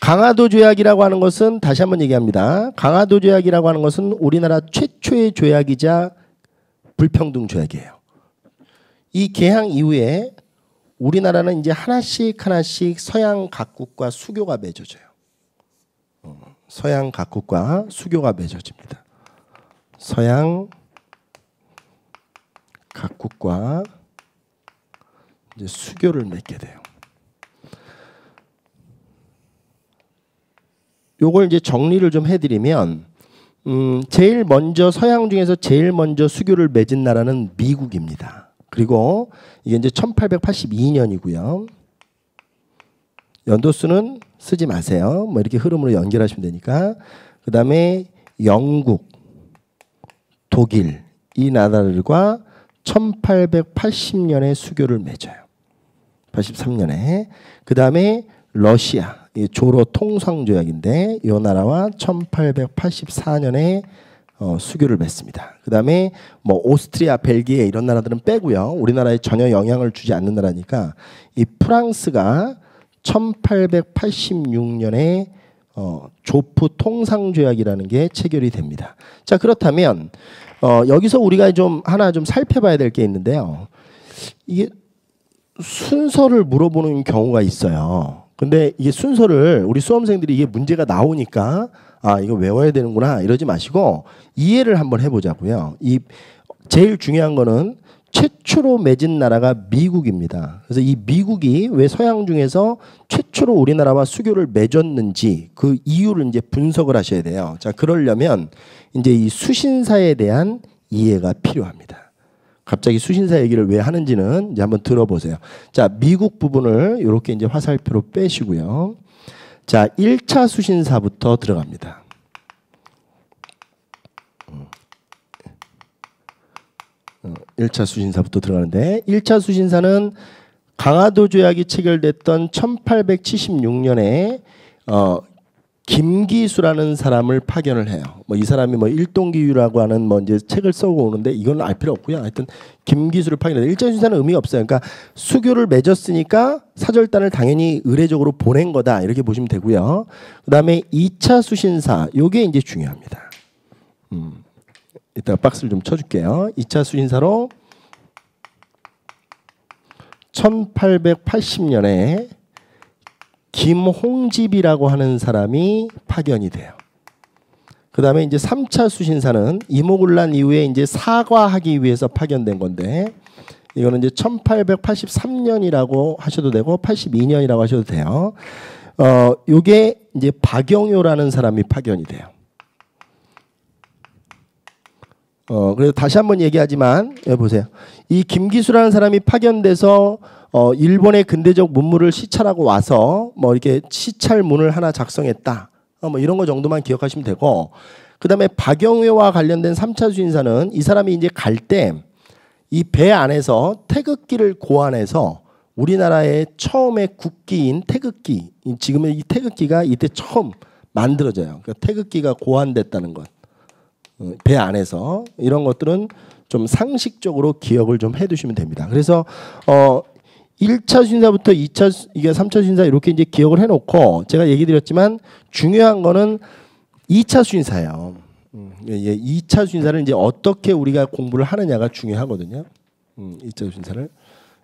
강화도 조약이라고 하는 것은 다시 한번 얘기합니다. 강화도 조약이라고 하는 것은 우리나라 최초의 조약이자 불평등 조약이에요. 이 개항 이후에 우리나라는 이제 하나씩 서양 각국과 수교가 맺어져요. 서양 각국과 수교가 맺어집니다. 서양 각국과 이제 수교를 맺게 돼요. 요걸 이제 정리를 좀 해드리면 제일 먼저 서양 중에서 제일 먼저 수교를 맺은 나라는 미국입니다. 그리고 이게 이제 1882년이고요. 연도수는 쓰지 마세요. 뭐 이렇게 흐름으로 연결하시면 되니까. 그 다음에 영국, 독일 이 나라들과 1880년에 수교를 맺어요. 83년에. 그 다음에 러시아, 조로 통상조약인데 이 나라와 1884년에 수교를 맺습니다. 그 다음에 뭐 오스트리아, 벨기에 이런 나라들은 빼고요. 우리나라에 전혀 영향을 주지 않는 나라니까 이 프랑스가 1886년에 조프 통상조약이라는 게 체결이 됩니다. 자, 그렇다면 여기서 우리가 좀 하나 좀 살펴봐야 될 게 있는데요. 이게 순서를 물어보는 경우가 있어요. 근데 이게 순서를 우리 수험생들이 이게 문제가 나오니까 아 이거 외워야 되는구나 이러지 마시고 이해를 한번 해보자고요. 이 제일 중요한 거는 최초로 맺은 나라가 미국입니다. 그래서 이 미국이 왜 서양 중에서 최초로 우리나라와 수교를 맺었는지 그 이유를 이제 분석을 하셔야 돼요. 자, 그러려면 이제 이 수신사에 대한 이해가 필요합니다. 갑자기 수신사 얘기를 왜 하는지는 이제 한번 들어보세요. 자, 미국 부분을 이렇게 이제 화살표로 빼시고요. 자, 1차 수신사부터 들어갑니다. 1차 수신사부터 들어가는데 1차 수신사는 강화도 조약이 체결됐던 1876년에 김기수라는 사람을 파견을 해요. 뭐 이 사람이 뭐 일동기유라고 하는 뭐 이제 책을 쓰고 오는데 이건 알 필요 없고요. 하여튼 김기수를 파견해요. 1차 수신사는 의미가 없어요. 그러니까 수교를 맺었으니까 사절단을 당연히 의례적으로 보낸 거다 이렇게 보시면 되고요. 그다음에 2차 수신사 요게 이제 중요합니다. 이따가 박스를 좀 쳐줄게요. 2차 수신사로 1880년에 김홍집이라고 하는 사람이 파견이 돼요. 그 다음에 이제 3차 수신사는 이모군란 이후에 이제 사과하기 위해서 파견된 건데 이거는 이제 1883년이라고 하셔도 되고 82년이라고 하셔도 돼요. 요게 이제 박영효라는 사람이 파견이 돼요. 그래서 다시 한번 얘기하지만 여기 보세요. 이 김기수라는 사람이 파견돼서 일본의 근대적 문물을 시찰하고 와서 뭐 이렇게 시찰문을 하나 작성했다. 뭐 이런 거 정도만 기억하시면 되고 그다음에 박영회와 관련된 3차 수신사는 이 사람이 이제 갈 때 이 배 안에서 태극기를 고안해서 우리나라의 처음의 국기인 태극기 지금은 이 태극기가 이때 처음 만들어져요. 그러니까 태극기가 고안됐다는 것. 배 안에서 이런 것들은 좀 상식적으로 기억을 좀 해두시면 됩니다. 그래서 1차 수신사부터 2차 이게 3차 수신사 이렇게 이제 기억을 해놓고 제가 얘기 드렸지만 중요한 거는 2차 수신사예요. 2차 수신사를 이제 어떻게 우리가 공부를 하느냐가 중요하거든요. 2차 수신사를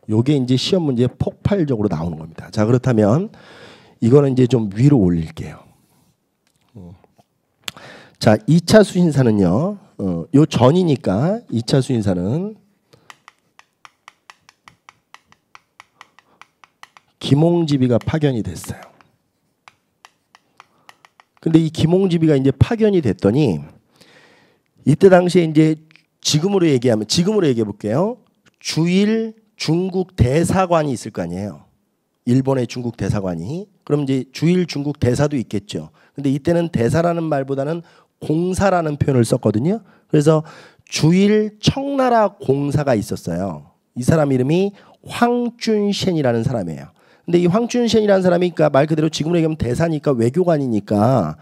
요게 이제 시험 문제에 폭발적으로 나오는 겁니다. 자 그렇다면 이거는 이제 좀 위로 올릴게요. 자, 2차 수신사는요. 요 전이니까 2차 수신사는 김홍집이가 파견이 됐어요. 근데 이 김홍집이가 이제 파견이 됐더니 이때 당시에 이제 지금으로 얘기해 볼게요. 주일 중국 대사관이 있을 거 아니에요. 일본의 중국 대사관이. 그럼 이제 주일 중국 대사도 있겠죠. 근데 이때는 대사라는 말보다는 공사라는 표현을 썼거든요. 그래서 주일 청나라 공사가 있었어요. 이 사람 이름이 황준셴이라는 사람이에요. 근데 이 황준셴이라는 사람이 그러니까 말 그대로 지금으로 얘기하면 대사니까 외교관이니까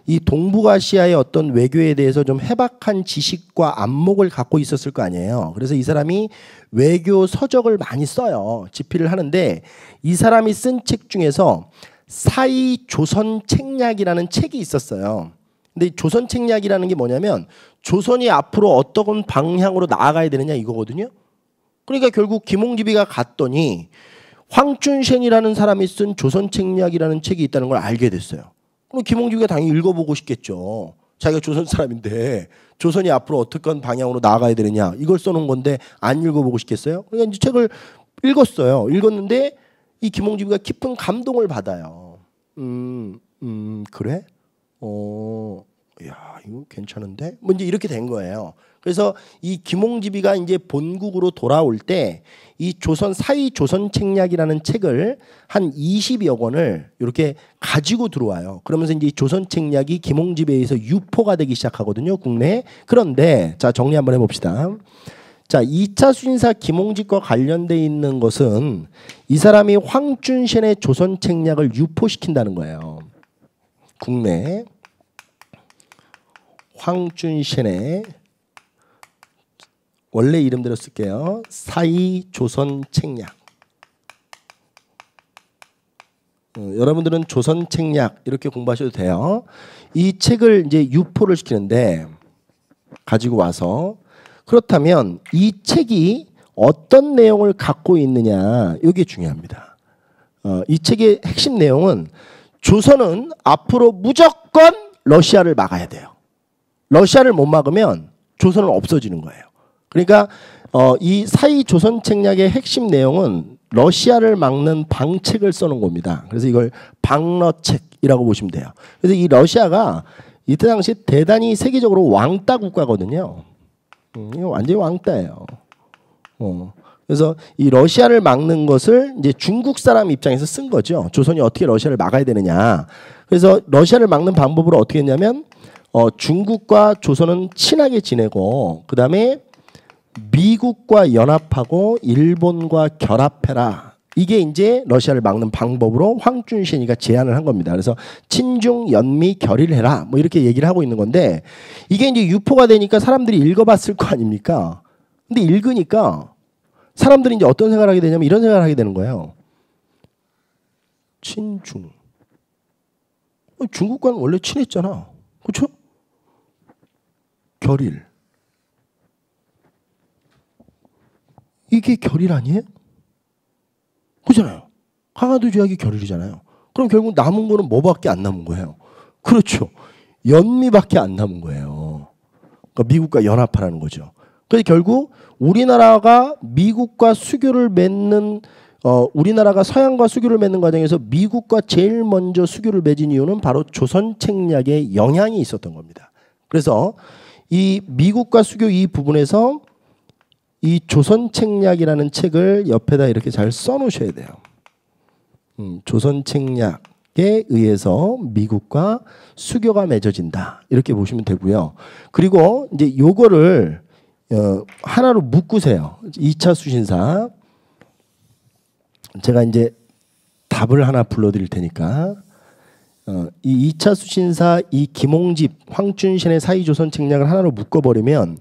이 동북아시아의 어떤 외교에 대해서 좀 해박한 지식과 안목을 갖고 있었을 거 아니에요. 그래서 이 사람이 외교 서적을 많이 써요. 집필을 하는데 이 사람이 쓴 책 중에서 사이 조선 책략이라는 책이 있었어요. 근데 조선 책략이라는 게 뭐냐면 조선이 앞으로 어떤 방향으로 나아가야 되느냐 이거거든요. 그러니까 결국 김홍집이가 갔더니 황준셴이라는 사람이 쓴 조선 책략이라는 책이 있다는 걸 알게 됐어요. 그럼 김홍집이가 당연히 읽어보고 싶겠죠. 자기가 조선 사람인데 조선이 앞으로 어떤 방향으로 나아가야 되느냐 이걸 써놓은 건데 안 읽어보고 싶겠어요? 그러니까 이제 책을 읽었어요. 읽었는데 이 김홍집이가 깊은 감동을 받아요. 그래? 야, 이거 괜찮은데? 뭐 이제 이렇게 된 거예요. 그래서 이 김홍집이가 이제 본국으로 돌아올 때 이 조선 사이 조선 책략이라는 책을 한 20여 권을 이렇게 가지고 들어와요. 그러면서 이제 조선 책략이 김홍집에 의해서 유포가 되기 시작하거든요, 국내에. 그런데 자, 정리 한번 해 봅시다. 자, 2차 수신사 김홍집과 관련돼 있는 것은 이 사람이 황준셴의 조선 책략을 유포시킨다는 거예요. 국내에. 황준셴의 원래 이름대로 쓸게요. 사이 조선 책략. 여러분들은 조선 책략 이렇게 공부하셔도 돼요. 이 책을 이제 유포를 시키는데 가지고 와서 그렇다면 이 책이 어떤 내용을 갖고 있느냐 이게 중요합니다. 이 책의 핵심 내용은 조선은 앞으로 무조건 러시아를 막아야 돼요. 러시아를 못 막으면 조선은 없어지는 거예요. 그러니까 이 사이 조선 책략의 핵심 내용은 러시아를 막는 방책을 써놓은 겁니다. 그래서 이걸 방러책이라고 보시면 돼요. 그래서 이 러시아가 이때 당시 대단히 세계적으로 왕따 국가거든요. 이거 완전히 왕따예요. 그래서 이 러시아를 막는 것을 이제 중국 사람 입장에서 쓴 거죠. 조선이 어떻게 러시아를 막아야 되느냐. 그래서 러시아를 막는 방법으로 어떻게 했냐면 중국과 조선은 친하게 지내고 그다음에 미국과 연합하고 일본과 결합해라. 이게 이제 러시아를 막는 방법으로 황준신이가 제안을 한 겁니다. 그래서 친중 연미 결일해라. 뭐 이렇게 얘기를 하고 있는 건데 이게 이제 유포가 되니까 사람들이 읽어봤을 거 아닙니까? 근데 읽으니까 사람들이 이제 어떤 생각을 하게 되냐면 이런 생각을 하게 되는 거예요. 친중. 중국과는 원래 친했잖아. 그렇죠? 결일. 이게 결일 아니에요? 그잖아요. 강화도 조약이 결일이잖아요. 그럼 결국 남은 거는 뭐밖에 안 남은 거예요? 그렇죠. 연미밖에 안 남은 거예요. 그러니까 미국과 연합하라는 거죠. 그래서 결국 우리나라가 미국과 수교를 맺는 우리나라가 서양과 수교를 맺는 과정에서 미국과 제일 먼저 수교를 맺은 이유는 바로 조선 책략의 영향이 있었던 겁니다. 그래서 이 미국과 수교 이 부분에서 이 조선 책략이라는 책을 옆에다 이렇게 잘 써놓으셔야 돼요. 조선 책략에 의해서 미국과 수교가 맺어진다 이렇게 보시면 되고요. 그리고 이제 요거를 하나로 묶으세요. 2차 수신사. 제가 이제 답을 하나 불러드릴 테니까 이 2차 수신사 이 김홍집 황춘신의 사이조선 책략을 하나로 묶어버리면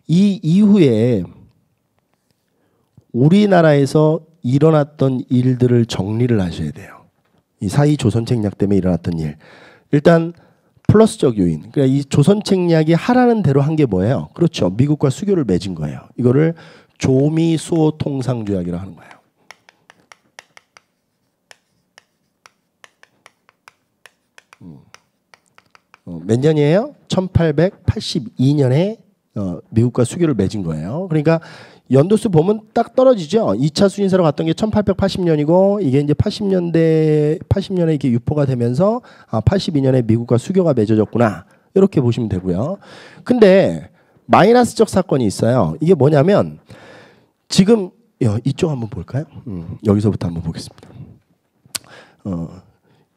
이 이후에 우리나라에서 일어났던 일들을 정리를 하셔야 돼요. 이 사이조선 책략 때문에 일어났던 일. 일단 플러스적 요인. 그러니까 이 조선 책략이 하라는 대로 한 게 뭐예요? 그렇죠. 미국과 수교를 맺은 거예요. 이거를 조미수호 통상조약이라고 하는 거예요. 몇 년이에요? 1882년에 미국과 수교를 맺은 거예요. 그러니까 연도수 보면 딱 떨어지죠. 2차 수신사로 갔던 게 1880년이고 이게 이제 80년에 이렇게 유포가 되면서 82년에 미국과 수교가 맺어졌구나. 이렇게 보시면 되고요. 근데 마이너스적 사건이 있어요. 이게 뭐냐면 지금 이쪽 한번 볼까요? 여기서부터 한번 보겠습니다.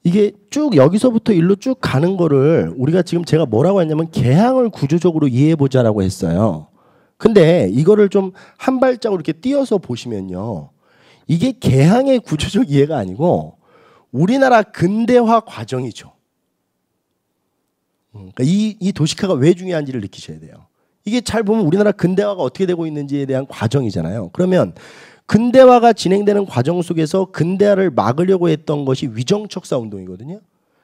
이게 쭉 여기서부터 일로 쭉 가는 거를 우리가 지금 제가 뭐라고 했냐면 개항을 구조적으로 이해해 보자라고 했어요. 근데 이거를 좀 한 발짝으로 이렇게 띄어서 보시면요. 이게 개항의 구조적 이해가 아니고 우리나라 근대화 과정이죠. 그러니까 이 도시화가 왜 중요한지를 느끼셔야 돼요. 이게 잘 보면 우리나라 근대화가 어떻게 되고 있는지에 대한 과정이잖아요. 그러면 근대화가 진행되는 과정 속에서 근대화를 막으려고 했던 것이 위정척사 운동이거든요.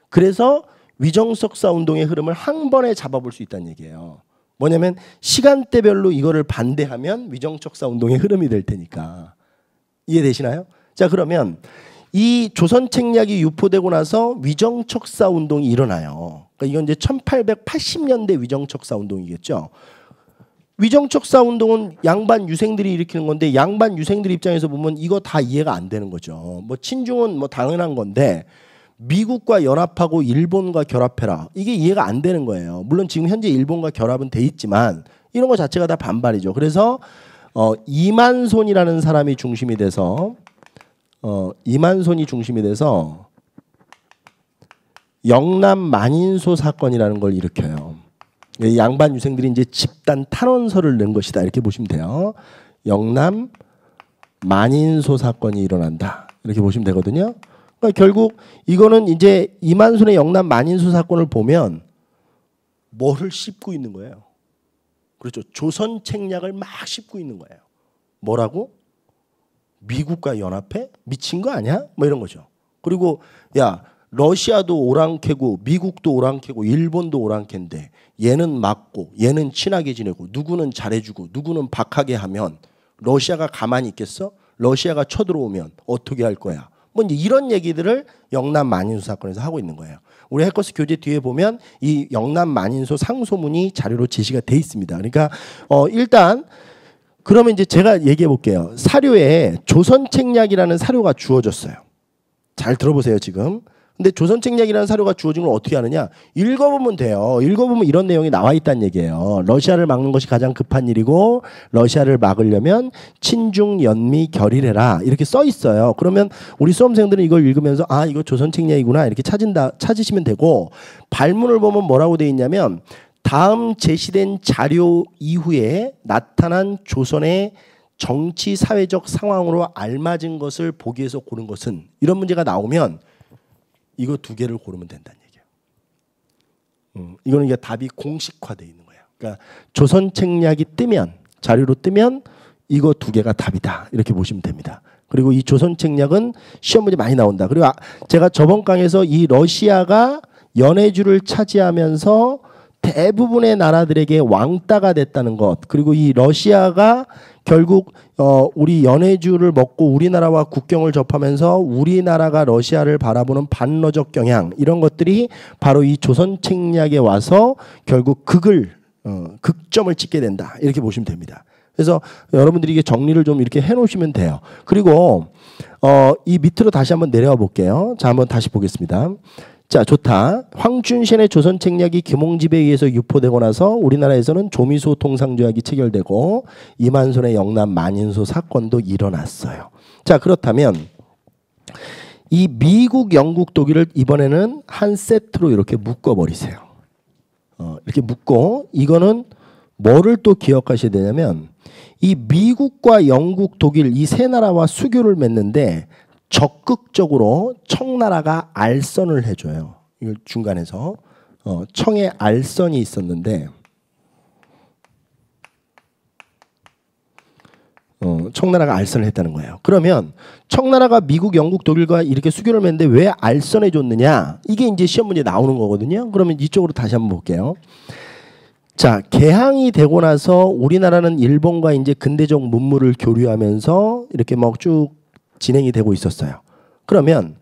그래서 위정척사 운동의 흐름을 한 번에 잡아볼 수 있다는 얘기예요. 뭐냐면 시간대별로 이거를 반대하면 위정척사 운동의 흐름이 될 테니까. 이해되시나요? 자, 그러면 이 조선 책략이 유포되고 나서 위정척사 운동이 일어나요. 그러니까 이건 이제 1880년대 위정척사 운동이겠죠. 위정척사 운동은 양반 유생들이 일으키는 건데 양반 유생들 입장에서 보면 이거 다 이해가 안 되는 거죠. 뭐 친중은 뭐 당연한 건데 미국과 연합하고 일본과 결합해라. 이게 이해가 안 되는 거예요. 물론 지금 현재 일본과 결합은 돼 있지만 이런 거 자체가 다 반발이죠. 그래서 이만손이라는 사람이 중심이 돼서 영남 만인소 사건이라는 걸 일으켜요. 양반 유생들이 이제 집단 탄원서를 낸 것이다 이렇게 보시면 돼요. 영남 만인소 사건이 일어난다 이렇게 보시면 되거든요. 그러니까 결국 이거는 이제 이만손의 영남 만인소 사건을 보면 뭐를 씹고 있는 거예요. 그렇죠. 조선 책략을 막 씹고 있는 거예요. 뭐라고? 미국과 연합해? 미친 거 아니야? 뭐 이런 거죠. 그리고 야 러시아도 오랑캐고 미국도 오랑캐고 일본도 오랑캐인데 얘는 맞고 얘는 친하게 지내고 누구는 잘해주고 누구는 박하게 하면 러시아가 가만히 있겠어? 러시아가 쳐들어오면 어떻게 할 거야? 뭐 이제 이런 얘기들을 영남 만인소 사건에서 하고 있는 거예요. 우리 해커스 교재 뒤에 보면 이 영남 만인소 상소문이 자료로 제시가 돼 있습니다. 그러니까 일단 그러면 이제 제가 얘기해 볼게요. 사료에 조선책략이라는 사료가 주어졌어요. 잘 들어보세요 지금. 근데 조선책략이라는 사료가 주어진 걸 어떻게 하느냐? 읽어보면 돼요. 읽어보면 이런 내용이 나와 있다는 얘기예요. 러시아를 막는 것이 가장 급한 일이고 러시아를 막으려면 친중 연미 결의해라 이렇게 써 있어요. 그러면 우리 수험생들은 이걸 읽으면서 아 이거 조선책략이구나 이렇게 찾으시면 되고 발문을 보면 뭐라고 돼 있냐면 다음 제시된 자료 이후에 나타난 조선의 정치 사회적 상황으로 알맞은 것을 보기 위해서 고른 것은 이런 문제가 나오면 이거 두 개를 고르면 된다는 얘기예요. 이거는 이게 답이 공식화되어 있는 거예요. 그러니까 조선 책략이 뜨면 자료로 뜨면 이거 두 개가 답이다 이렇게 보시면 됩니다. 그리고 이 조선 책략은 시험 문제 많이 나온다. 그리고 제가 저번 강에서 이 러시아가 연해주를 차지하면서 대부분의 나라들에게 왕따가 됐다는 것 그리고 이 러시아가 결국 우리 연해주를 먹고 우리나라와 국경을 접하면서 우리나라가 러시아를 바라보는 반러적 경향 이런 것들이 바로 이 조선 책략에 와서 결국 극점을 찍게 된다 이렇게 보시면 됩니다. 그래서 여러분들이 이게 정리를 좀 이렇게 해놓으시면 돼요. 그리고 이 밑으로 다시 한번 내려와 볼게요. 자 한번 다시 보겠습니다. 자 좋다. 황춘신의 조선책략이 김홍집에 의해서 유포되고 나서 우리나라에서는 조미소 통상조약이 체결되고 이만손의 영남 만인소 사건도 일어났어요. 자 그렇다면 이 미국, 영국, 독일을 이번에는 한 세트로 이렇게 묶어버리세요. 이렇게 묶고 이거는 뭐를 또 기억하셔야 되냐면 이 미국과 영국, 독일 이 세 나라와 수교를 맺는데 적극적으로 청나라가 알선을 해줘요. 이걸 중간에서 청에 알선이 있었는데 청나라가 알선을 했다는 거예요. 그러면 청나라가 미국, 영국, 독일과 이렇게 수교를 맺는데 왜 알선해 줬느냐? 이게 이제 시험 문제 나오는 거거든요. 그러면 이쪽으로 다시 한번 볼게요. 자, 개항이 되고 나서 우리나라는 일본과 이제 근대적 문물을 교류하면서 이렇게 막 쭉 진행이 되고 있었어요. 그러면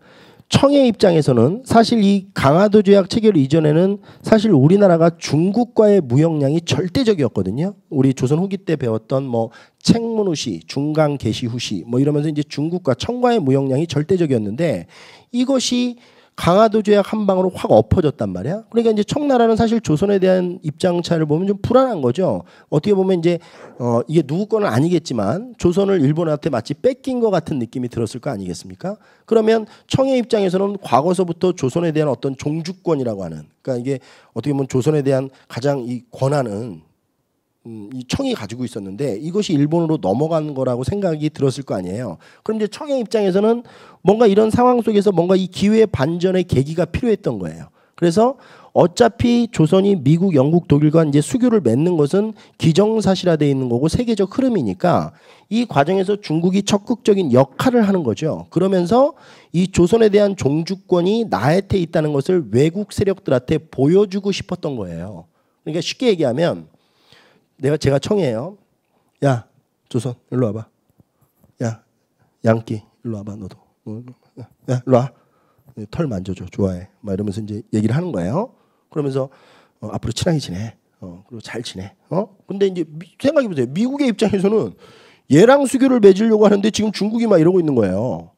청의 입장에서는 사실 이 강화도 조약 체결 이전에는 사실 우리나라가 중국과의 무역량이 절대적이었거든요. 우리 조선 후기 때 배웠던 뭐 책문후시, 중강 계시후시 뭐 이러면서 이제 중국과 청과의 무역량이 절대적이었는데 이것이 강화도 조약 한 방으로 확 엎어졌단 말이야. 그러니까 이제 청나라는 사실 조선에 대한 입장차를 보면 좀 불안한 거죠. 어떻게 보면 이제 이게 누구 거는 아니겠지만 조선을 일본한테 마치 뺏긴 것 같은 느낌이 들었을 거 아니겠습니까? 그러면 청의 입장에서는 과거서부터 조선에 대한 어떤 종주권이라고 하는 그러니까 이게 어떻게 보면 조선에 대한 가장 이 권한은 이 청이 가지고 있었는데 이것이 일본으로 넘어간 거라고 생각이 들었을 거 아니에요. 그럼 이제 청의 입장에서는 뭔가 이런 상황 속에서 뭔가 이 기회 반전의 계기가 필요했던 거예요. 그래서 어차피 조선이 미국, 영국, 독일과 이제 수교를 맺는 것은 기정사실화되어 있는 거고 세계적 흐름이니까 이 과정에서 중국이 적극적인 역할을 하는 거죠. 그러면서 이 조선에 대한 종주권이 나한테 있다는 것을 외국 세력들한테 보여주고 싶었던 거예요. 그러니까 쉽게 얘기하면 제가 청이에요. 야 조선 일로 와봐. 야 양끼 일로 와봐 너도. 야 일로 와. 털 만져줘 좋아해. 막 이러면서 이제 얘기를 하는 거예요. 그러면서 앞으로 친하게 지내. 그리고 잘 지내. 근데 이제 생각해 보세요. 미국의 입장에서는 얘랑 수교를 맺으려고 하는데 지금 중국이 막 이러고 있는 거예요.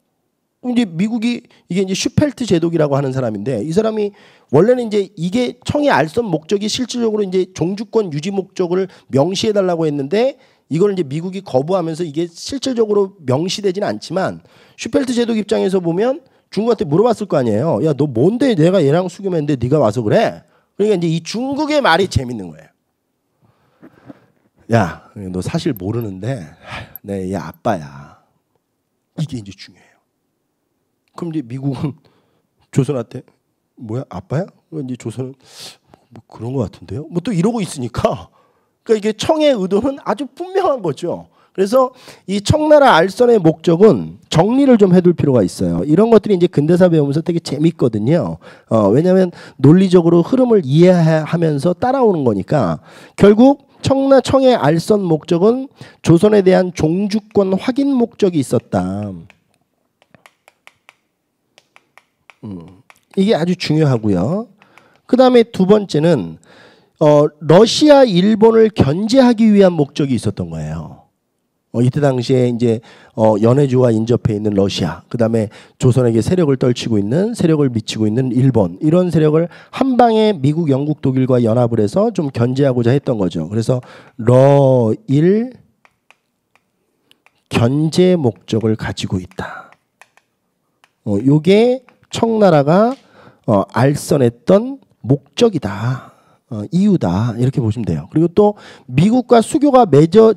이제 미국이 이게 이제 슈펠트 제독이라고 하는 사람인데 이 사람이 원래는 이제 이게 청의 알선 목적이 실질적으로 이제 종주권 유지 목적을 명시해 달라고 했는데 이걸 이제 미국이 거부하면서 이게 실질적으로 명시되지는 않지만 슈펠트 제독 입장에서 보면 중국한테 물어봤을 거 아니에요. 야, 너 뭔데 내가 얘랑 수교했는데 네가 와서 그래? 그러니까 이제 이 중국의 말이 재밌는 거예요. 야, 너 사실 모르는데 내 얘 아빠야. 이게 이제 중요해요. 그럼 이제 미국은 조선한테 뭐야 아빠야? 이제 조선은 뭐 그런 것 같은데요. 뭐 또 이러고 있으니까 그러니까 이게 청의 의도는 아주 분명한 거죠. 그래서 이 청나라 알선의 목적은 정리를 좀 해둘 필요가 있어요. 이런 것들이 이제 근대사 배우면서 되게 재밌거든요. 왜냐하면 논리적으로 흐름을 이해하면서 따라오는 거니까 결국 청의 알선 목적은 조선에 대한 종주권 확인 목적이 있었다. 이게 아주 중요하고요. 그 다음에 두 번째는 러시아, 일본을 견제하기 위한 목적이 있었던 거예요. 이때 당시에 이제 연해주와 인접해 있는 러시아, 그 다음에 조선에게 세력을 떨치고 있는, 세력을 미치고 있는 일본, 이런 세력을 한 방에 미국, 영국, 독일과 연합을 해서 좀 견제하고자 했던 거죠. 그래서 러일 견제 목적을 가지고 있다. 요게 청나라가 알선했던 목적이다. 이유다. 이렇게 보시면 돼요. 그리고 또 미국과 수교가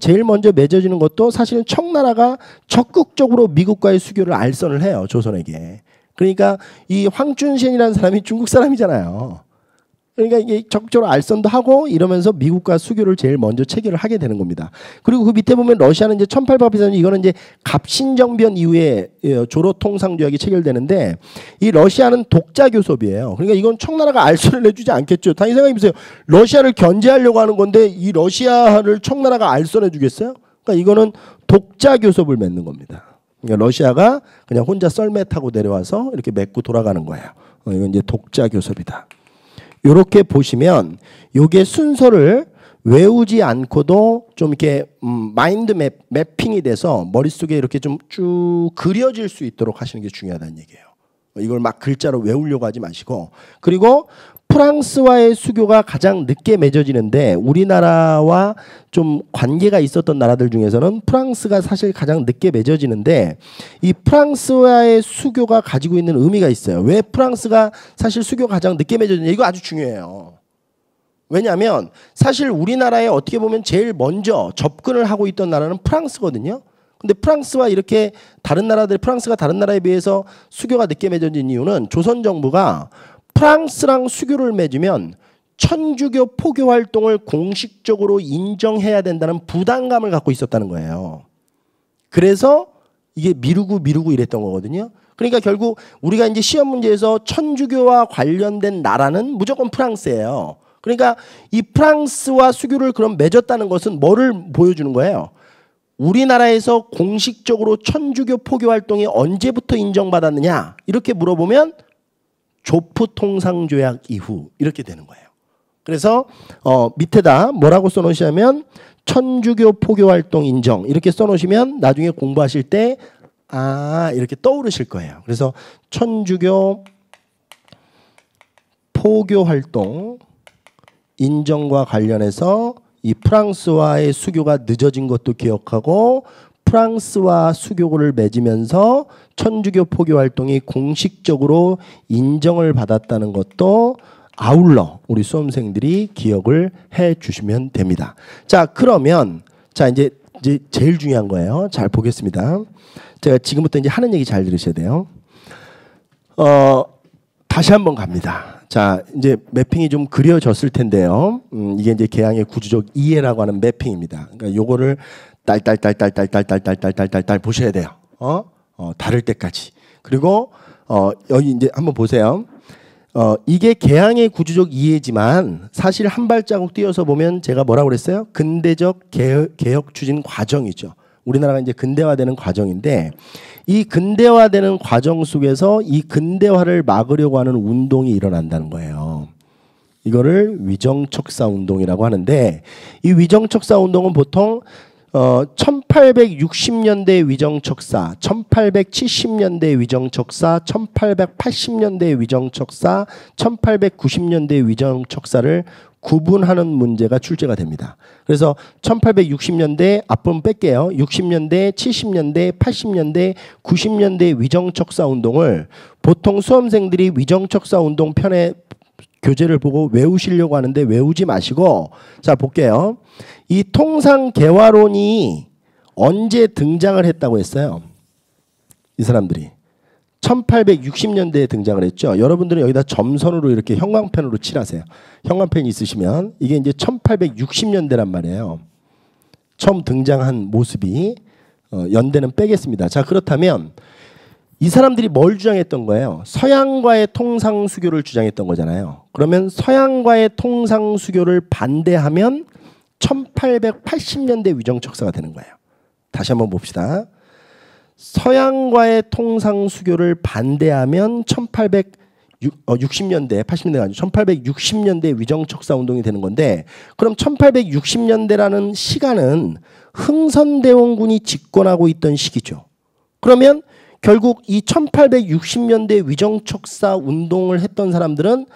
제일 먼저 맺어지는 것도 사실은 청나라가 적극적으로 미국과의 수교를 알선을 해요. 조선에게. 그러니까 이 황춘신이라는 사람이 중국 사람이잖아요. 그러니까 이게 적극적으로 알선도 하고 이러면서 미국과 수교를 제일 먼저 체결을 하게 되는 겁니다. 그리고 그 밑에 보면 러시아는 이제 1800년 이거는 이제 갑신정변 이후에 조로통상조약이 체결되는데 이 러시아는 독자 교섭이에요. 그러니까 이건 청나라가 알선을 해주지 않겠죠. 당연히 생각해 보세요. 러시아를 견제하려고 하는 건데 이 러시아를 청나라가 알선해 주겠어요? 그러니까 이거는 독자 교섭을 맺는 겁니다. 그러니까 러시아가 그냥 혼자 썰매 타고 내려와서 이렇게 맺고 돌아가는 거예요. 이건 이제 독자 교섭이다. 이렇게 보시면 요게 순서를 외우지 않고도 좀 이렇게 마인드 매핑이 돼서 머릿속에 이렇게 좀 쭉 그려질 수 있도록 하시는 게 중요하다는 얘기예요. 이걸 막 글자로 외우려고 하지 마시고. 그리고 프랑스와의 수교가 가장 늦게 맺어지는데 우리나라와 좀 관계가 있었던 나라들 중에서는 프랑스가 사실 가장 늦게 맺어지는데 이 프랑스와의 수교가 가지고 있는 의미가 있어요. 왜 프랑스가 사실 수교가 가장 늦게 맺어지냐, 이거 아주 중요해요. 왜냐하면 사실 우리나라에 어떻게 보면 제일 먼저 접근을 하고 있던 나라는 프랑스거든요. 근데 프랑스와 이렇게 프랑스가 다른 나라에 비해서 수교가 늦게 맺어진 이유는 조선 정부가 프랑스랑 수교를 맺으면 천주교 포교 활동을 공식적으로 인정해야 된다는 부담감을 갖고 있었다는 거예요. 그래서 이게 미루고 이랬던 거거든요. 그러니까 결국 우리가 이제 시험 문제에서 천주교와 관련된 나라는 무조건 프랑스예요. 그러니까 이 프랑스와 수교를 그럼 맺었다는 것은 뭐를 보여주는 거예요? 우리나라에서 공식적으로 천주교 포교 활동이 언제부터 인정받았느냐 이렇게 물어보면 조프통상조약 이후 이렇게 되는 거예요. 그래서 밑에다 뭐라고 써놓으시냐면 천주교 포교 활동 인정 이렇게 써놓으시면 나중에 공부하실 때 이렇게 떠오르실 거예요. 그래서 천주교 포교 활동 인정과 관련해서 이 프랑스와의 수교가 늦어진 것도 기억하고 프랑스와 수교를 맺으면서 천주교 포교 활동이 공식적으로 인정을 받았다는 것도 아울러 우리 수험생들이 기억을 해 주시면 됩니다. 자, 그러면 이제 제일 중요한 거예요. 잘 보겠습니다. 제가 지금부터 이제 하는 얘기 잘 들으셔야 돼요. 다시 한번 갑니다. 자, 이제 매핑이 좀 그려졌을 텐데요. 이게 이제 개항의 구조적 이해라고 하는 매핑입니다. 그러니까 요거를 딸 보셔야 돼요. 다를 때까지. 그리고 여기 이제 한번 보세요. 이게 개항의 구조적 이해지만 사실 한 발자국 뛰어서 보면 제가 뭐라고 그랬어요? 근대적 개혁 추진 과정이죠. 우리나라가 이제 근대화되는 과정인데 이 근대화되는 과정 속에서 이 근대화를 막으려고 하는 운동이 일어난다는 거예요. 이거를 위정척사 운동이라고 하는데 이 위정척사 운동은 보통 1860년대 위정척사, 1870년대 위정척사, 1880년대 위정척사, 1890년대 위정척사를 구분하는 문제가 출제가 됩니다. 그래서 1860년대 앞부분 뺄게요. 60년대, 70년대, 80년대, 90년대 위정척사 운동을 보통 수험생들이 위정척사 운동 편에 교재를 보고 외우시려고 하는데 외우지 마시고 자 볼게요. 이 통상개화론이 언제 등장을 했다고 했어요? 이 사람들이 1860년대에 등장을 했죠. 여러분들은 여기다 점선으로 이렇게 형광펜으로 칠하세요. 형광펜 있으시면 이게 이제 1860년대란 말이에요. 처음 등장한 모습이 연대는 빼겠습니다. 자, 그렇다면 이 사람들이 뭘 주장했던 거예요? 서양과의 통상수교를 주장했던 거잖아요. 그러면 서양과의 통상수교를 반대하면 1880년대 위정척사가 되는 거예요. 다시 한번 봅시다. 서양과의 통상수교를 반대하면 1860년대, 80년대가 아니고 1860년대 위정척사 운동이 되는 건데, 그럼 1860년대라는 시간은 흥선대원군이 집권하고 있던 시기죠. 그러면 결국 이 1860년대 위정척사 운동을 했던 사람들은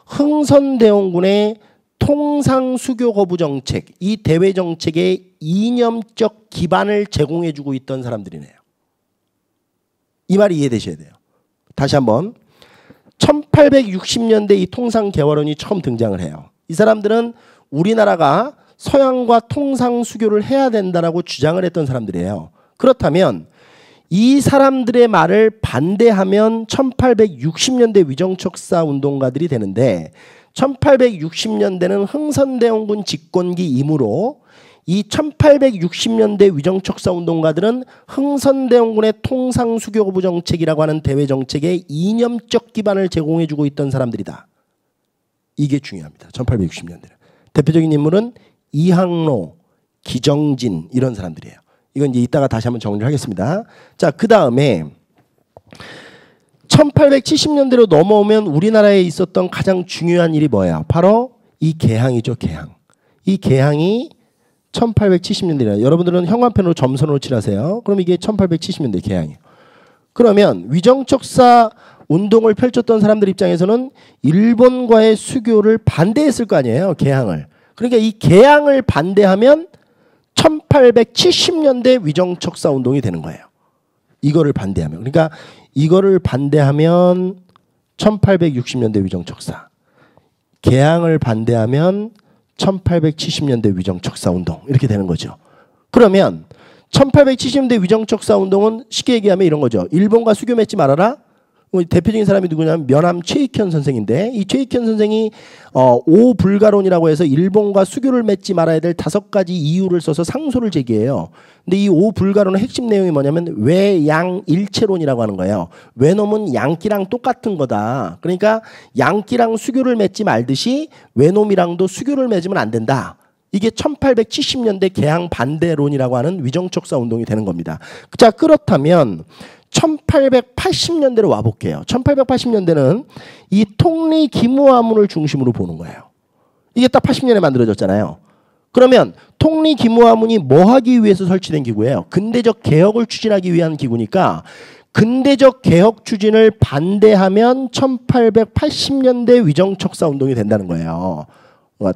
흥선대원군의 통상수교 거부 정책, 이 대외 정책의 이념적 기반을 제공해주고 있던 사람들이네요. 이 말이 이해되셔야 돼요. 다시 한번 1860년대 이 통상개화론이 처음 등장을 해요. 이 사람들은 우리나라가 서양과 통상수교를 해야 된다라고 주장을 했던 사람들이에요. 그렇다면 이 사람들의 말을 반대하면 1860년대 위정척사 운동가들이 되는데, 1860년대는 흥선대원군 집권기이므로 이 1860년대 위정척사 운동가들은 흥선대원군의 통상수교 거부 정책이라고 하는 대외 정책의 이념적 기반을 제공해주고 있던 사람들이다. 이게 중요합니다. 1860년대는. 대표적인 인물은 이항로, 기정진 이런 사람들이에요. 이건 이제 이따가 다시 한번 정리를 하겠습니다. 자, 그 다음에 1870년대로 넘어오면 우리나라에 있었던 가장 중요한 일이 뭐예요? 바로 이 개항이죠. 개항. 이 개항이 1870년대라. 여러분들은 형광펜으로 점선으로 칠하세요. 그럼 이게 1870년대 개항이에요. 그러면 위정척사 운동을 펼쳤던 사람들 입장에서는 일본과의 수교를 반대했을 거 아니에요. 개항을. 그러니까 이 개항을 반대하면 1870년대 위정척사 운동이 되는 거예요. 이거를 반대하면. 그러니까 이거를 반대하면 1860년대 위정척사. 개항을 반대하면 1870년대 위정척사 운동. 이렇게 되는 거죠. 그러면 1870년대 위정척사 운동은 쉽게 얘기하면 이런 거죠. 일본과 수교 맺지 말아라. 대표적인 사람이 누구냐면 면함 최익현 선생인데, 이 최익현 선생이 오불가론이라고 해서 일본과 수교를 맺지 말아야 될 5가지 이유를 써서 상소를 제기해요. 근데 이 오불가론의 핵심 내용이 뭐냐면 외양일체론이라고 하는 거예요. 외놈은 양끼랑 똑같은 거다. 그러니까 양끼랑 수교를 맺지 말듯이 외놈이랑도 수교를 맺으면 안 된다. 이게 1870년대 개항 반대론이라고 하는 위정척사 운동이 되는 겁니다. 자, 그렇다면 1880년대로 와볼게요. 1880년대는 이 통리 기무화문을 중심으로 보는 거예요. 이게 딱 80년에 만들어졌잖아요. 그러면 통리 기무화문이 뭐 하기 위해서 설치된 기구예요? 근대적 개혁을 추진하기 위한 기구니까 근대적 개혁 추진을 반대하면 1880년대 위정척사 운동이 된다는 거예요.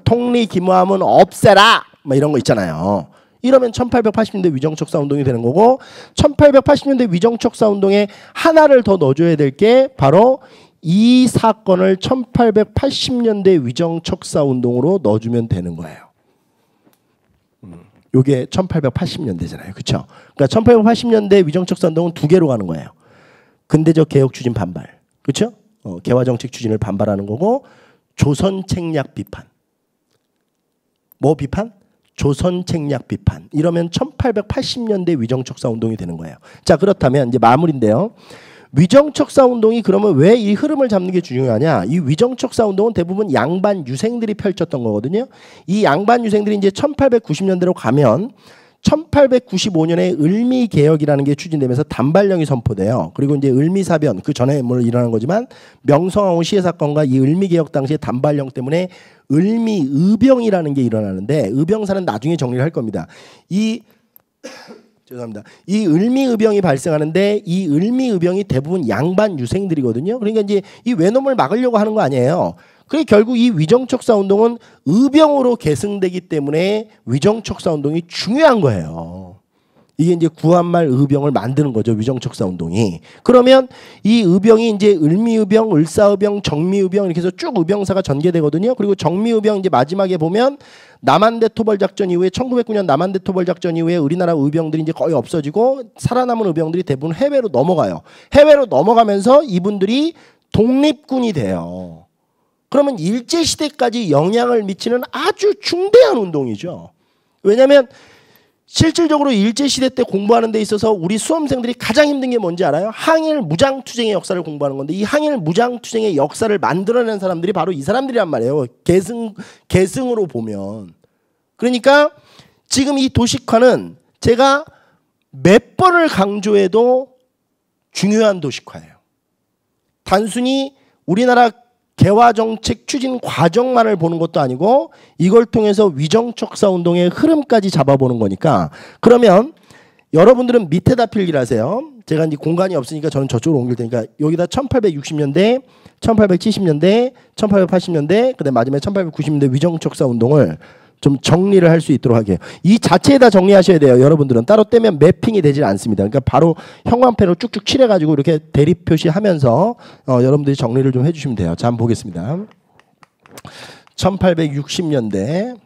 통리 기무화문 없애라! 뭐 이런 거 있잖아요. 이러면 1880년대 위정척사 운동이 되는 거고, 1880년대 위정척사 운동에 하나를 더 넣어줘야 될 게 바로 이 사건을 1880년대 위정척사 운동으로 넣어주면 되는 거예요. 이게 1880년대잖아요. 그렇죠? 그러니까 1880년대 위정척사 운동은 두 개로 가는 거예요. 근대적 개혁 추진 반발. 그렇죠? 개화정책 추진을 반발하는 거고, 조선 책략 비판. 뭐 비판? 조선 책략 비판. 이러면 1880년대 위정척사 운동이 되는 거예요. 자, 그렇다면 이제 마무리인데요. 위정척사 운동이 그러면 왜 이 흐름을 잡는 게 중요하냐? 이 위정척사 운동은 대부분 양반 유생들이 펼쳤던 거거든요. 이 양반 유생들이 이제 1890년대로 가면 1895년에 을미개혁이라는 게 추진되면서 단발령이 선포돼요. 그리고 이제 을미사변, 그 전에 물론 일어난 거지만 명성황후 시해 사건과 이 을미개혁 당시의 단발령 때문에 을미의병이라는 게 일어나는데, 의병사는 나중에 정리를 할 겁니다. 죄송합니다. 이 을미의병이 발생하는데, 이 을미의병이 대부분 양반 유생들이거든요. 그러니까 이제 이 외놈을 막으려고 하는 거 아니에요. 그래 결국 이 위정척사 운동은 의병으로 계승되기 때문에 위정척사 운동이 중요한 거예요. 이게 이제 구한말 의병을 만드는 거죠. 위정척사 운동이. 그러면 이 의병이 이제 을미의병, 을사의병, 정미의병 이렇게 해서 쭉 의병사가 전개되거든요. 그리고 정미의병 이제 마지막에 보면 남한대 토벌작전 이후에 1909년 남한대 토벌작전 이후에 우리나라 의병들이 이제 거의 없어지고 살아남은 의병들이 대부분 해외로 넘어가요. 해외로 넘어가면서 이분들이 독립군이 돼요. 그러면 일제시대까지 영향을 미치는 아주 중대한 운동이죠. 왜냐하면 실질적으로 일제시대 때 공부하는 데 있어서 우리 수험생들이 가장 힘든 게 뭔지 알아요? 항일 무장투쟁의 역사를 공부하는 건데 이 항일 무장투쟁의 역사를 만들어낸 사람들이 바로 이 사람들이란 말이에요. 계승으로 보면. 그러니까 지금 이 도식화는 제가 몇 번을 강조해도 중요한 도식화예요. 단순히 우리나라 개화정책 추진 과정만을 보는 것도 아니고 이걸 통해서 위정척사 운동의 흐름까지 잡아보는 거니까 그러면 여러분들은 밑에다 필기를 하세요. 제가 이제 공간이 없으니까 저는 저쪽으로 옮길 테니까 여기다 1860년대, 1870년대, 1880년대, 그다음에 마지막에 1890년대 위정척사 운동을 좀 정리를 할 수 있도록 하게요. 이 자체에다 정리하셔야 돼요. 여러분들은 따로 떼면 매핑이 되질 않습니다. 그러니까 바로 형광펜으로 쭉쭉 칠해가지고 이렇게 대립 표시하면서 여러분들이 정리를 좀 해주시면 돼요. 자, 한번 보겠습니다. 1860년대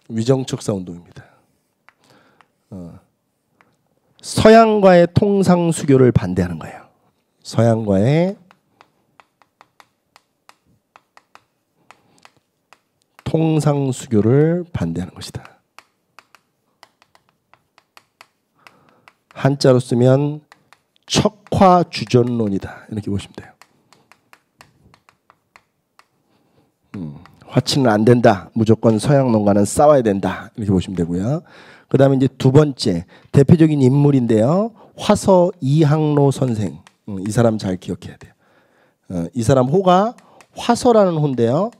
위정척사 운동입니다. 서양과의 통상수교를 반대하는 거예요. 서양과의 통상수교를 반대하는 것이다. 한자로 쓰면 척화주전론이다. 이렇게 보시면 돼요. 화치는 안 된다. 무조건 서양론과는 싸워야 된다. 이렇게 보시면 되고요. 그 다음에 이제 두 번째 대표적인 인물인데요. 화서 이항로 선생. 이 사람 잘 기억해야 돼요. 이 사람 호가 화서라는 호인데요.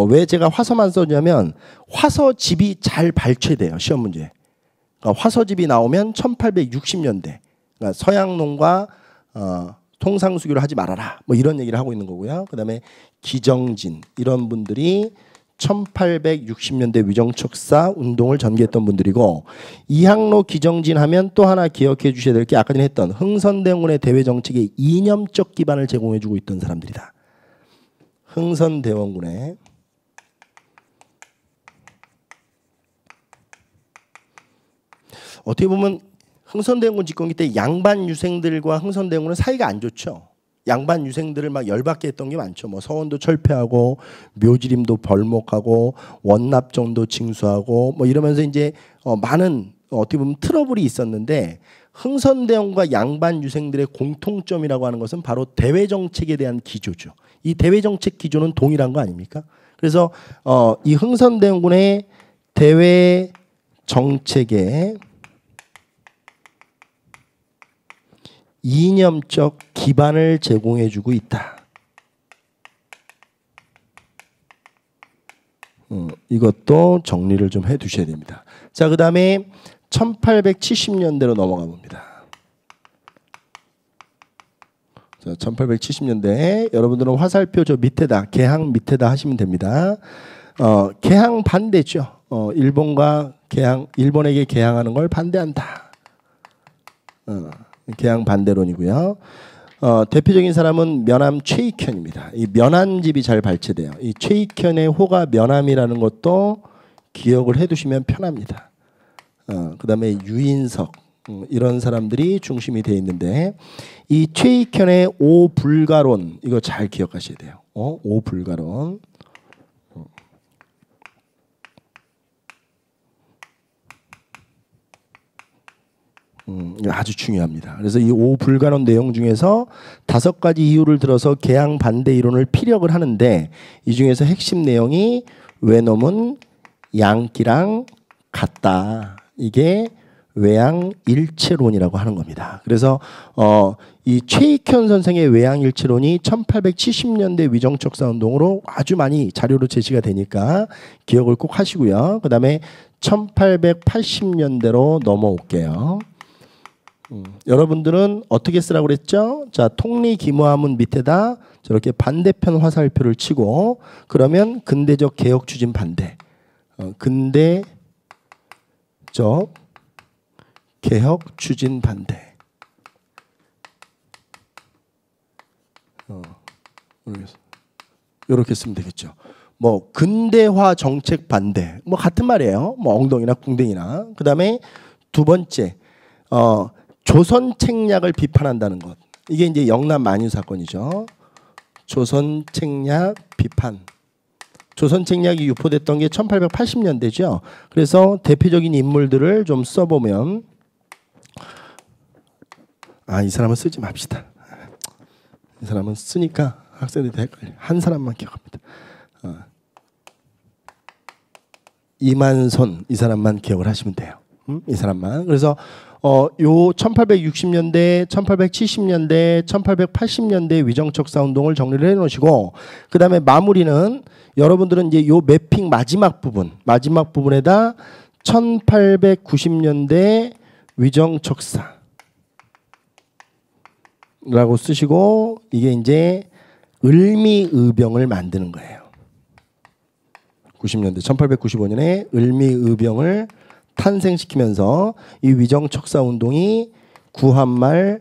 왜 제가 화서만 써주냐면 화서집이 잘 발췌돼요. 시험 문제. 그러니까 화서집이 나오면 1860년대. 그러니까 서양론과 통상수교를 하지 말아라. 뭐 이런 얘기를 하고 있는 거고요. 그 다음에 기정진 이런 분들이 1860년대 위정척사 운동을 전개했던 분들이고 이항로 기정진 하면 또 하나 기억해 주셔야 될 게 아까 전에 했던 흥선대원군의 대외정책의 이념적 기반을 제공해 주고 있던 사람들이다. 흥선대원군의 어떻게 보면 흥선대원군 집권기 때 양반 유생들과 흥선대원군은 사이가 안 좋죠. 양반 유생들을 막 열받게 했던 게 많죠. 뭐 서원도 철폐하고 묘지림도 벌목하고 원납정도 징수하고 뭐 이러면서 이제 많은 어떻게 보면 트러블이 있었는데 흥선대원과 양반 유생들의 공통점이라고 하는 것은 바로 대외정책에 대한 기조죠. 이 대외정책 기조는 동일한 거 아닙니까? 그래서 이 흥선대원군의 대외정책에 이념적 기반을 제공해주고 있다. 이것도 정리를 좀 해두셔야 됩니다. 자, 그 다음에 1870년대로 넘어가 봅니다. 자, 1870년대 여러분들은 화살표 저 밑에다 개항 밑에다 하시면 됩니다. 개항 반대죠. 일본에게 개항하는 걸 반대한다. 개항 반대론이고요. 대표적인 사람은 면함 최익현입니다. 이 면함집이 잘 발췌돼요. 이 최익현의 호가 면함이라는 것도 기억을 해두시면 편합니다. 그 다음에 유인석 이런 사람들이 중심이 되어 있는데 이 최익현의 오불가론 이거 잘 기억하셔야 돼요. 오불가론. 아주 중요합니다. 그래서 이 오불가론 내용 중에서 5가지 이유를 들어서 개항 반대 이론을 피력을 하는데 이 중에서 핵심 내용이 외놈은 양끼랑 같다. 이게 외양일체론이라고 하는 겁니다. 그래서 이 최익현 선생의 외양일체론이 1870년대 위정척사 운동으로 아주 많이 자료로 제시가 되니까 기억을 꼭 하시고요. 그 다음에 1880년대로 넘어올게요. 여러분들은 어떻게 쓰라고 그랬죠? 자, 통리기무하문 밑에다 저렇게 반대편 화살표를 치고 그러면 근대적 개혁 추진 반대. 근대적 개혁 추진 반대. 이렇게 쓰면 되겠죠. 뭐 근대화 정책 반대. 뭐 같은 말이에요. 뭐 엉덩이나 궁뎅이나. 그다음에 두 번째 조선 책략을 비판한다는 것. 이게 이제 영남 만유 사건이죠. 조선 책략 비판. 조선 책략이 유포됐던 게 1880년대죠. 그래서 대표적인 인물들을 좀 써보면 이 사람은 쓰지 맙시다. 이 사람은 쓰니까 학생들이 헷갈려. 한 사람만 기억합니다. 이만손 이 사람만 기억을 하시면 돼요. 이 사람만. 그래서 요 1860년대, 1870년대, 1880년대 위정척사 운동을 정리를 해놓으시고 그 다음에 마무리는 여러분들은 이제 요 매핑 마지막 부분에다 1890년대 위정척사 라고 쓰시고 이게 이제 을미의병을 만드는 거예요. 90년대 1895년에 을미의병을 탄생시키면서 이 위정척사 운동이 구한말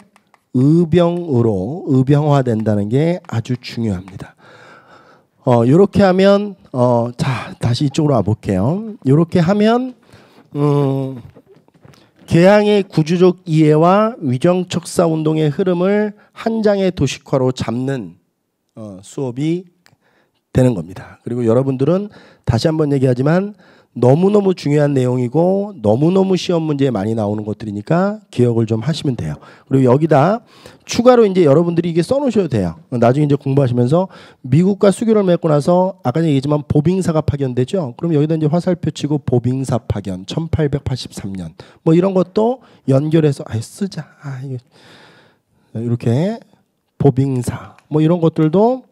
의병으로 의병화된다는 게 아주 중요합니다. 요렇게 하면 자 다시 이쪽으로 와볼게요. 요렇게 하면 개항의 구주적 이해와 위정척사 운동의 흐름을 한 장의 도식화로 잡는 수업이 되는 겁니다. 그리고 여러분들은 다시 한번 얘기하지만 너무너무 중요한 내용이고 너무너무 시험 문제에 많이 나오는 것들이니까 기억을 좀 하시면 돼요. 그리고 여기다 추가로 이제 여러분들이 이게 써놓으셔도 돼요. 나중에 이제 공부하시면서 미국과 수교를 맺고 나서 아까 얘기했지만 보빙사가 파견되죠. 그럼 여기다 이제 화살표 치고 보빙사 파견 1883년 뭐 이런 것도 연결해서 쓰자. 이렇게 보빙사 뭐 이런 것들도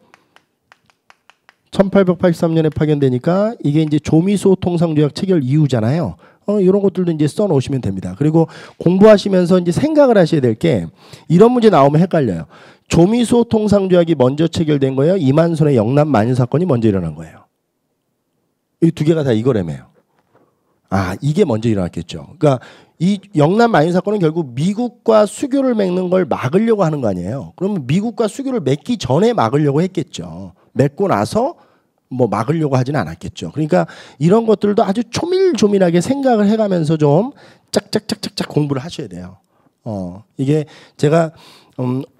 1883년에 파견되니까 이게 이제 조미소 통상조약 체결 이후잖아요. 이런 것들도 이제 써놓으시면 됩니다. 그리고 공부하시면서 이제 생각을 하셔야 될 게 이런 문제 나오면 헷갈려요. 조미소 통상조약이 먼저 체결된 거예요. 이만손의 영남 만유 사건이 먼저 일어난 거예요. 이 두 개가 다 이거라며요. 이게 먼저 일어났겠죠. 그러니까 이 영남 만유 사건은 결국 미국과 수교를 맺는 걸 막으려고 하는 거 아니에요. 그러면 미국과 수교를 맺기 전에 막으려고 했겠죠. 맺고 나서 뭐 막으려고 하지는 않았겠죠. 그러니까 이런 것들도 아주 조밀조밀하게 생각을 해가면서 좀 짝짝짝짝짝 공부를 하셔야 돼요. 이게 제가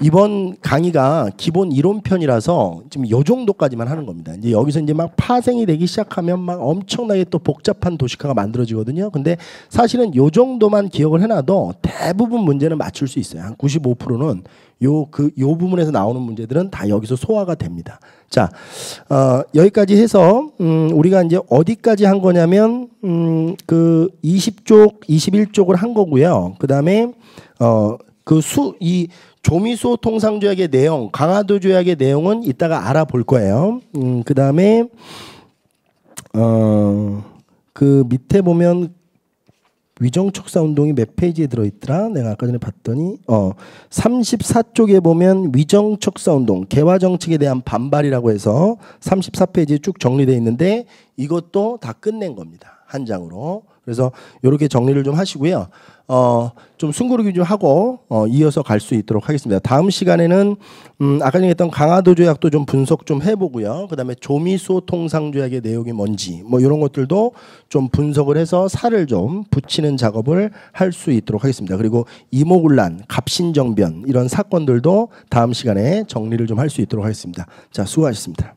이번 강의가 기본 이론편이라서 지금 요 정도까지만 하는 겁니다. 이제 여기서 이제 막 파생이 되기 시작하면 막 엄청나게 또 복잡한 도식화가 만들어지거든요. 근데 사실은 요 정도만 기억을 해놔도 대부분 문제는 맞출 수 있어요. 한 95%는 요 부분에서 나오는 문제들은 다 여기서 소화가 됩니다. 자, 여기까지 해서 우리가 이제 어디까지 한 거냐면 그 20쪽, 21쪽을 한 거고요. 그다음에 이 조미소 통상조약의 내용, 강화도 조약의 내용은 이따가 알아볼 거예요. 그다음에 그 밑에 보면 위정척사 운동이 몇 페이지에 들어있더라? 내가 아까 전에 봤더니 34쪽에 보면 위정척사 운동, 개화정책에 대한 반발이라고 해서 34페이지에 쭉 정리되어 있는데 이것도 다 끝낸 겁니다. 한 장으로. 그래서 이렇게 정리를 좀 하시고요. 좀 숨고르기 좀 하고 이어서 갈 수 있도록 하겠습니다. 다음 시간에는 아까 전에 했던 강화도 조약도 좀 분석 좀 해보고요. 그다음에 조미소 통상조약의 내용이 뭔지 뭐 이런 것들도 좀 분석을 해서 살을 좀 붙이는 작업을 할 수 있도록 하겠습니다. 그리고 이모군란, 갑신정변 이런 사건들도 다음 시간에 정리를 좀 할 수 있도록 하겠습니다. 자, 수고하셨습니다.